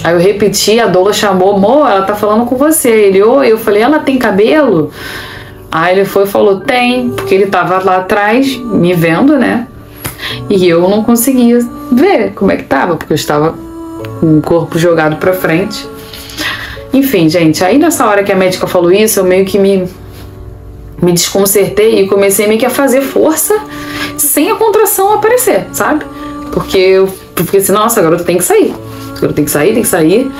A: Aí eu repeti, a doula chamou, amor, ela tá falando com você. Ele, oi, eu falei, ela tem cabelo? Aí ele foi e falou, tem, porque ele tava lá atrás, me vendo, né? E eu não conseguia ver como é que tava, porque eu estava com o corpo jogado pra frente. Enfim, gente, aí nessa hora que a médica falou isso, eu meio que me desconcertei e comecei meio que a fazer força sem a contração aparecer, sabe? Porque eu fiquei assim, nossa, a garota tem que sair. Tem que sair.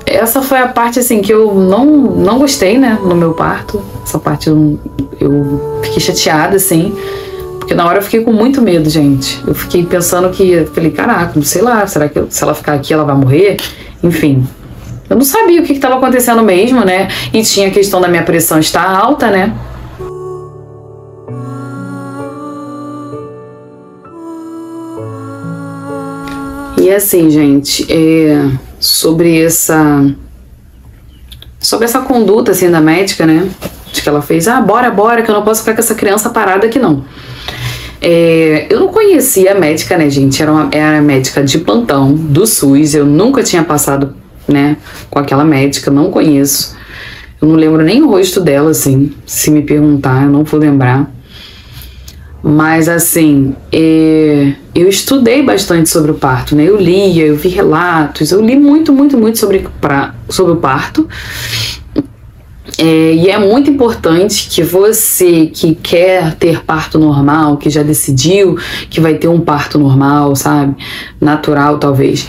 A: Essa foi a parte, assim, que eu não gostei, né, no meu parto. Essa parte eu fiquei chateada, assim, porque na hora eu fiquei com muito medo, gente. Eu fiquei pensando falei, caraca, não sei lá, será que se ela ficar aqui ela vai morrer? Enfim, eu não sabia o que estava acontecendo mesmo, né, e tinha a questão da minha pressão estar alta, né. E assim, gente, sobre essa conduta, assim, da médica, né, de que ela fez, bora, que eu não posso ficar com essa criança parada aqui, não. Eu não conhecia a médica, né, gente, era médica de plantão, do SUS, eu nunca tinha passado, né, com aquela médica, não conheço. Eu não lembro nem o rosto dela, assim, se me perguntar, eu não vou lembrar. Mas assim, eu estudei bastante sobre o parto, né? Eu lia, eu vi relatos, eu li muito sobre o parto. E é muito importante que você que quer ter parto normal, que já decidiu que vai ter um parto normal, sabe? Natural, talvez.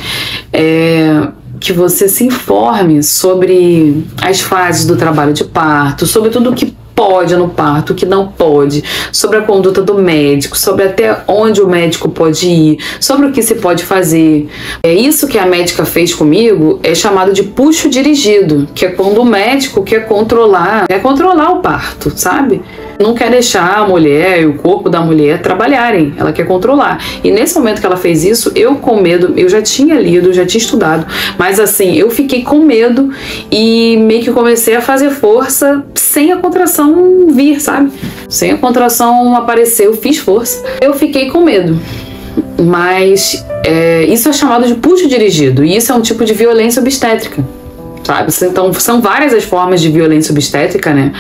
A: Que você se informe sobre as fases do trabalho de parto, sobre tudo o que pode no parto, o que não pode, sobre a conduta do médico, sobre até onde o médico pode ir, sobre o que se pode fazer. Isso que a médica fez comigo é chamado de puxo dirigido, que é quando o médico quer controlar o parto, sabe? Não quer deixar a mulher e o corpo da mulher trabalharem, ela quer controlar. E nesse momento que ela fez isso, eu com medo, eu já tinha lido, já tinha estudado, mas assim, eu fiquei com medo e meio que comecei a fazer força sem a contração vir, sabe? Sem a contração aparecer, eu fiz força. Eu fiquei com medo. Mas isso é chamado de puxo dirigido, e isso é um tipo de violência obstétrica, sabe? Então são várias as formas de violência obstétrica, né,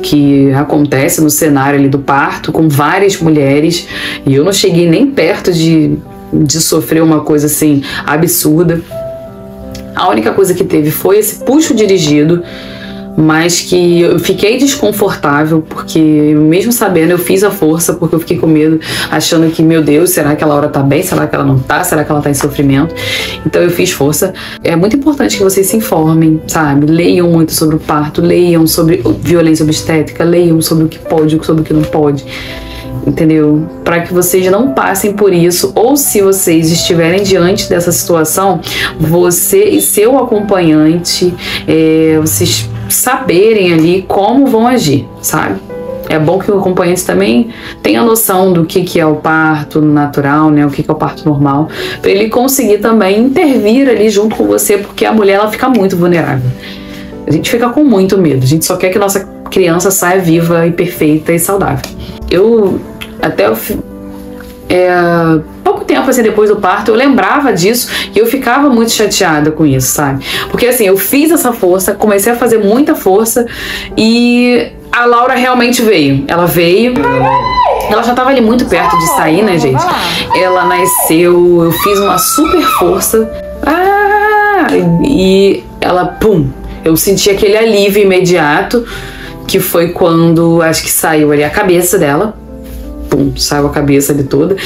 A: que acontece no cenário ali do parto com várias mulheres, e eu não cheguei nem perto de sofrer uma coisa assim absurda. A única coisa que teve foi esse puxo dirigido, mas que eu fiquei desconfortável, porque mesmo sabendo, eu fiz a força, porque eu fiquei com medo, achando que, meu Deus, será que a Laura tá bem? Será que ela não tá? Será que ela tá em sofrimento? Então eu fiz força. É muito importante que vocês se informem, sabe? Leiam muito sobre o parto, leiam sobre violência obstétrica, leiam sobre o que pode, sobre o que não pode, entendeu? Para que vocês não passem por isso, ou se vocês estiverem diante dessa situação, você e seu acompanhante, vocês saberem ali como vão agir, sabe? É bom que o acompanhante também tenha noção do que é o parto natural, né? O que é o parto normal, para ele conseguir também intervir ali junto com você, porque a mulher, ela fica muito vulnerável. A gente fica com muito medo, a gente só quer que nossa criança saia viva e perfeita e saudável. Eu até pouco tempo assim depois do parto eu lembrava disso e eu ficava muito chateada com isso, sabe? Porque assim, eu fiz essa força, comecei a fazer muita força e a Laura realmente veio. Ela veio, ela já tava ali muito perto de sair, né, gente? Ela nasceu, eu fiz uma super força e ela, pum, eu senti aquele alívio imediato, que foi quando, acho que saiu ali a cabeça dela. Pum, saiu a cabeça ali toda.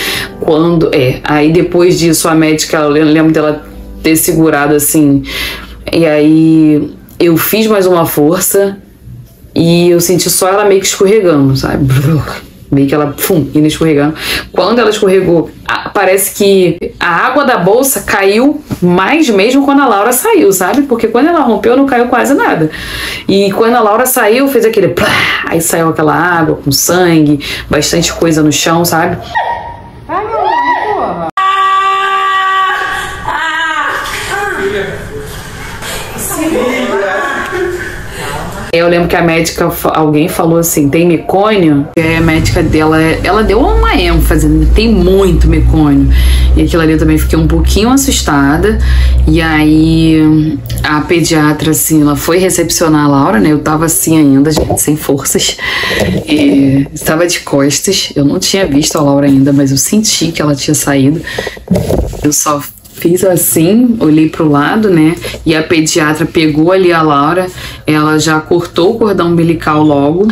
A: Aí depois disso a médica, eu lembro dela ter segurado assim, e aí eu fiz mais uma força e eu senti só ela meio que escorregando, sabe? Meio que ela, indo escorregando. Quando ela escorregou, parece que a água da bolsa caiu mais mesmo quando a Laura saiu, sabe? Porque quando ela rompeu não caiu quase nada. E quando a Laura saiu, fez aquele plá, aí saiu aquela água com sangue, bastante coisa no chão, sabe? Eu lembro que a médica, alguém falou assim, tem mecônio? E a médica dela, ela deu uma ênfase, tem muito mecônio. E aquilo ali eu também fiquei um pouquinho assustada. E aí a pediatra, assim, ela foi recepcionar a Laura, né? Eu tava assim ainda, gente, sem forças. E estava de costas. Eu não tinha visto a Laura ainda, mas eu senti que ela tinha saído. Eu só fiz assim, olhei pro lado, né? E a pediatra pegou ali a Laura, ela já cortou o cordão umbilical logo.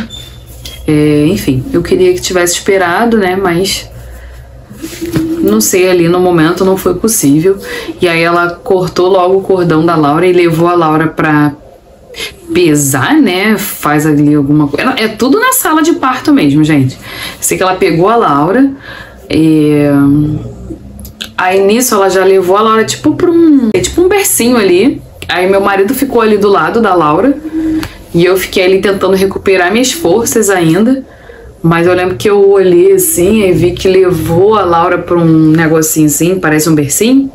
A: Enfim, eu queria que tivesse esperado, né? Mas não sei, ali no momento não foi possível. E aí ela cortou logo o cordão da Laura e levou a Laura pra pesar, né? Faz ali alguma coisa. É tudo na sala de parto mesmo, gente. Sei que ela pegou a Laura aí nisso ela já levou a Laura tipo pra um bercinho ali. Aí meu marido ficou ali do lado da Laura e eu fiquei ali tentando recuperar minhas forças ainda. Mas eu lembro que eu olhei assim e vi que levou a Laura pra um negocinho assim, parece um bercinho.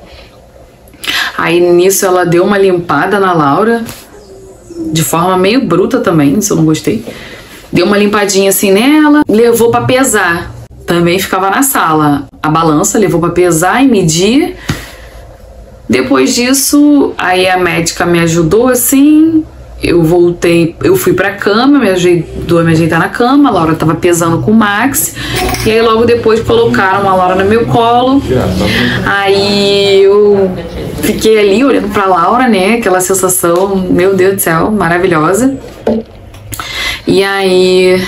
A: Aí nisso ela deu uma limpada na Laura, de forma meio bruta também, isso eu não gostei. Deu uma limpadinha assim nela, levou pra pesar. Também ficava na sala. A balança levou pra pesar e medir. Depois disso, aí a médica me ajudou assim. Eu voltei, eu fui pra cama, me ajudou a me ajeitar na cama. A Laura tava pesando com o Max. E aí logo depois colocaram a Laura no meu colo. Aí eu fiquei ali olhando pra Laura, né? Aquela sensação, meu Deus do céu, maravilhosa. E aí...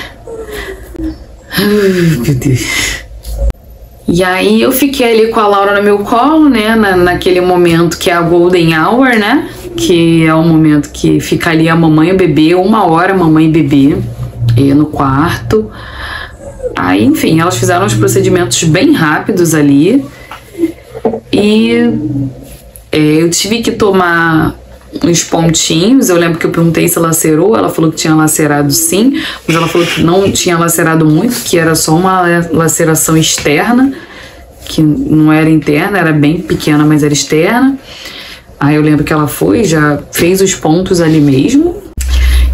A: meu Deus. E aí eu fiquei ali com a Laura no meu colo, né? Naquele momento que é a Golden Hour, né? Que é o momento que fica ali a mamãe e o bebê, 1 hora mamãe e bebê no quarto. Aí, enfim, elas fizeram os procedimentos bem rápidos ali. E eu tive que tomar uns pontinhos. Eu lembro que eu perguntei se lacerou, ela falou que tinha lacerado sim, mas ela falou que não tinha lacerado muito, que era só uma laceração externa, que não era interna, era bem pequena, mas era externa. Aí eu lembro que ela foi, já fez os pontos ali mesmo.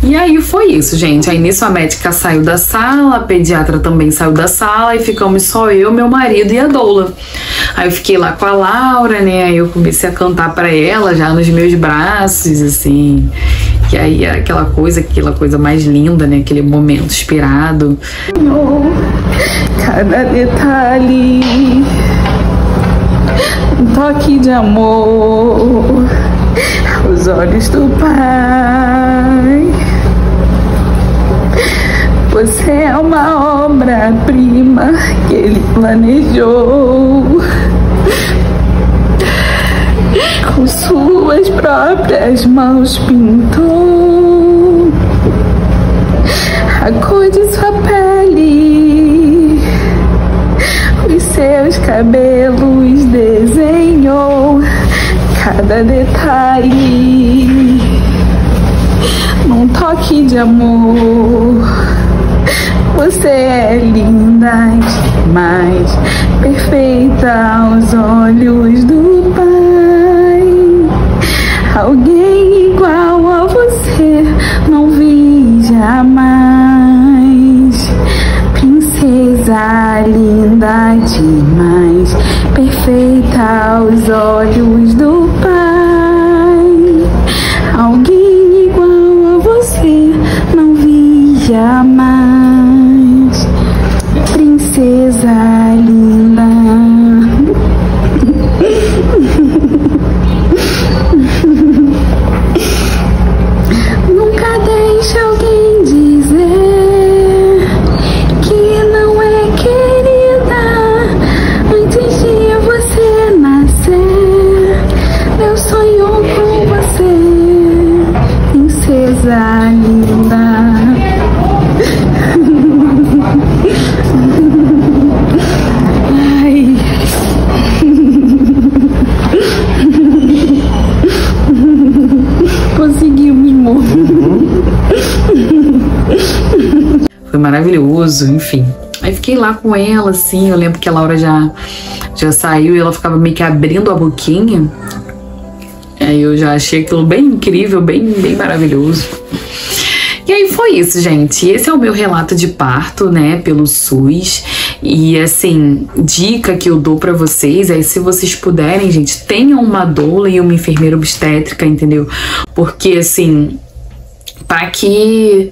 A: E aí foi isso, gente. Aí nisso a médica saiu da sala, a pediatra também saiu da sala e ficamos só eu, meu marido e a doula. Aí eu fiquei lá com a Laura, né? Aí eu comecei a cantar pra ela já nos meus braços, assim. Que aí era aquela coisa mais linda, né? Aquele momento inspirado.
D: Cada detalhe, um toque de amor, os olhos do Pai. Você é uma obra-prima que Ele planejou. Com suas próprias mãos pintou a cor de sua pele, os seus cabelos desenhou cada detalhe num toque de amor. Você é linda demais, perfeita aos olhos do Pai. Alguém igual a você não vi jamais. Princesa linda demais, perfeita aos olhos do Pai. Alguém igual a você não vi jamais. Princesa linda. Nunca deixe alguém dizer que não é querida antes de você nascer. Eu sonho com você, princesa linda. Ai. Conseguimos, amor.
A: Foi maravilhoso, enfim. Aí fiquei lá com ela, assim, eu lembro que a Laura já saiu e ela ficava meio que abrindo a boquinha. Aí eu já achei aquilo bem incrível, bem maravilhoso. E aí foi isso, gente. Esse é o meu relato de parto, né, pelo SUS. E assim, dica que eu dou pra vocês é, se vocês puderem, gente, tenham uma doula e uma enfermeira obstétrica, entendeu? Porque assim, para que,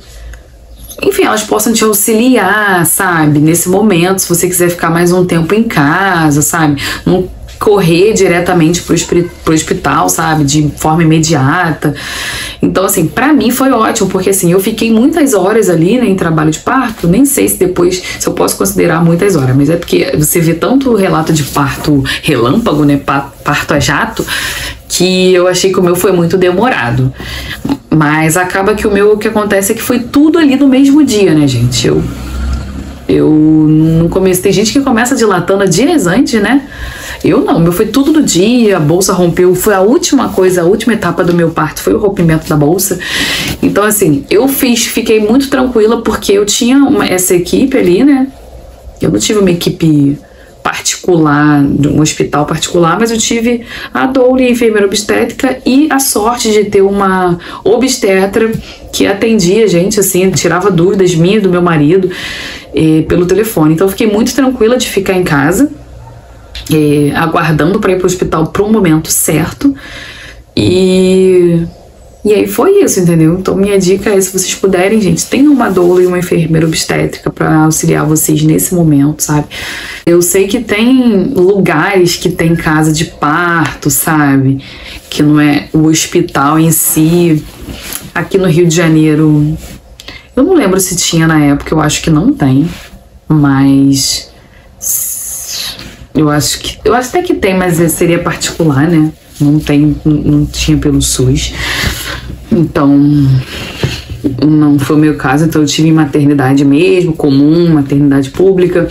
A: enfim, elas possam te auxiliar, sabe? Nesse momento, se você quiser ficar mais um tempo em casa, sabe? Não correr diretamente pro hospital, sabe? De forma imediata. Então, assim, pra mim foi ótimo, porque assim, eu fiquei muitas horas ali, né, em trabalho de parto, nem sei se depois, se eu posso considerar muitas horas, mas é porque você vê tanto relato de parto relâmpago, né, parto a jato, que eu achei que o meu foi muito demorado. Mas acaba que o que acontece é que foi tudo ali no mesmo dia, né, gente? Eu não comecei, tem gente que começa dilatando dias antes, né? Eu não, meu foi tudo no dia, a bolsa rompeu, foi a última coisa, a última etapa do meu parto foi o rompimento da bolsa. Então assim, fiquei muito tranquila porque eu tinha essa equipe ali, né? Eu não tive uma equipe particular, de um hospital particular, mas eu tive a doula e a enfermeira obstétrica e a sorte de ter uma obstetra que atendia a gente, assim, tirava dúvidas minhas e do meu marido pelo telefone. Então eu fiquei muito tranquila de ficar em casa, aguardando para ir para o hospital para um momento certo. E aí foi isso, entendeu? Então minha dica é, se vocês puderem, gente, tenham uma doula e uma enfermeira obstétrica para auxiliar vocês nesse momento, sabe? Eu sei que tem lugares que tem casa de parto, sabe? Que não é o hospital em si. Aqui no Rio de Janeiro, eu não lembro se tinha na época, eu acho que não tem, mas eu acho até que tem, mas seria particular, né? Não tinha pelo SUS. Então, não foi o meu caso, então eu tive maternidade mesmo, comum, maternidade pública.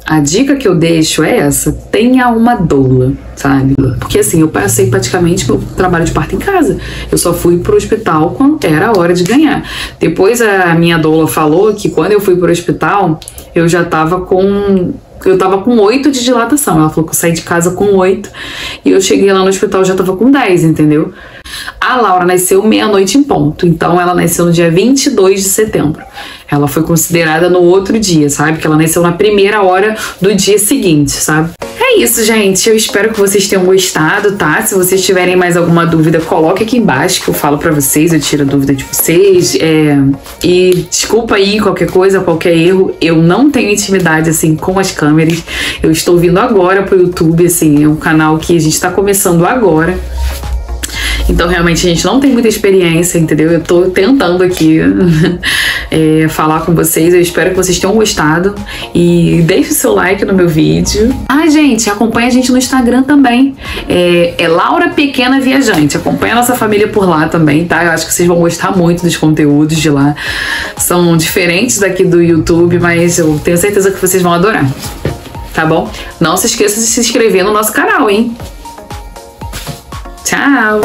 A: A dica que eu deixo é essa: tenha uma doula, sabe? Porque assim, eu passei praticamente meu trabalho de parto em casa. Eu só fui pro hospital quando era a hora de ganhar. Depois a minha doula falou que quando eu fui pro hospital, eu já tava com Eu tava com 8 de dilatação. Ela falou que eu saí de casa com 8 e eu cheguei lá no hospital já tava com 10, entendeu? A Laura nasceu meia-noite em ponto, então ela nasceu no dia 22 de setembro. Ela foi considerada no outro dia, sabe? Que ela nasceu na primeira hora do dia seguinte, sabe? É isso, gente. Eu espero que vocês tenham gostado, tá? Se vocês tiverem mais alguma dúvida, coloque aqui embaixo que eu falo pra vocês, eu tiro a dúvida de vocês. E desculpa aí qualquer coisa, qualquer erro. Eu não tenho intimidade, assim, com as câmeras. Eu estou vindo agora pro YouTube, assim, é um canal que a gente tá começando agora. Então, realmente, a gente não tem muita experiência, entendeu? Eu tô tentando aqui falar com vocês. Eu espero que vocês tenham gostado. E deixe o seu like no meu vídeo. Ah, gente, acompanha a gente no Instagram também. É Laura Pequena Viajante. Acompanha a nossa família por lá também, tá? Eu acho que vocês vão gostar muito dos conteúdos de lá. São diferentes daqui do YouTube, mas eu tenho certeza que vocês vão adorar. Tá bom? Não se esqueça de se inscrever no nosso canal, hein? Tchau!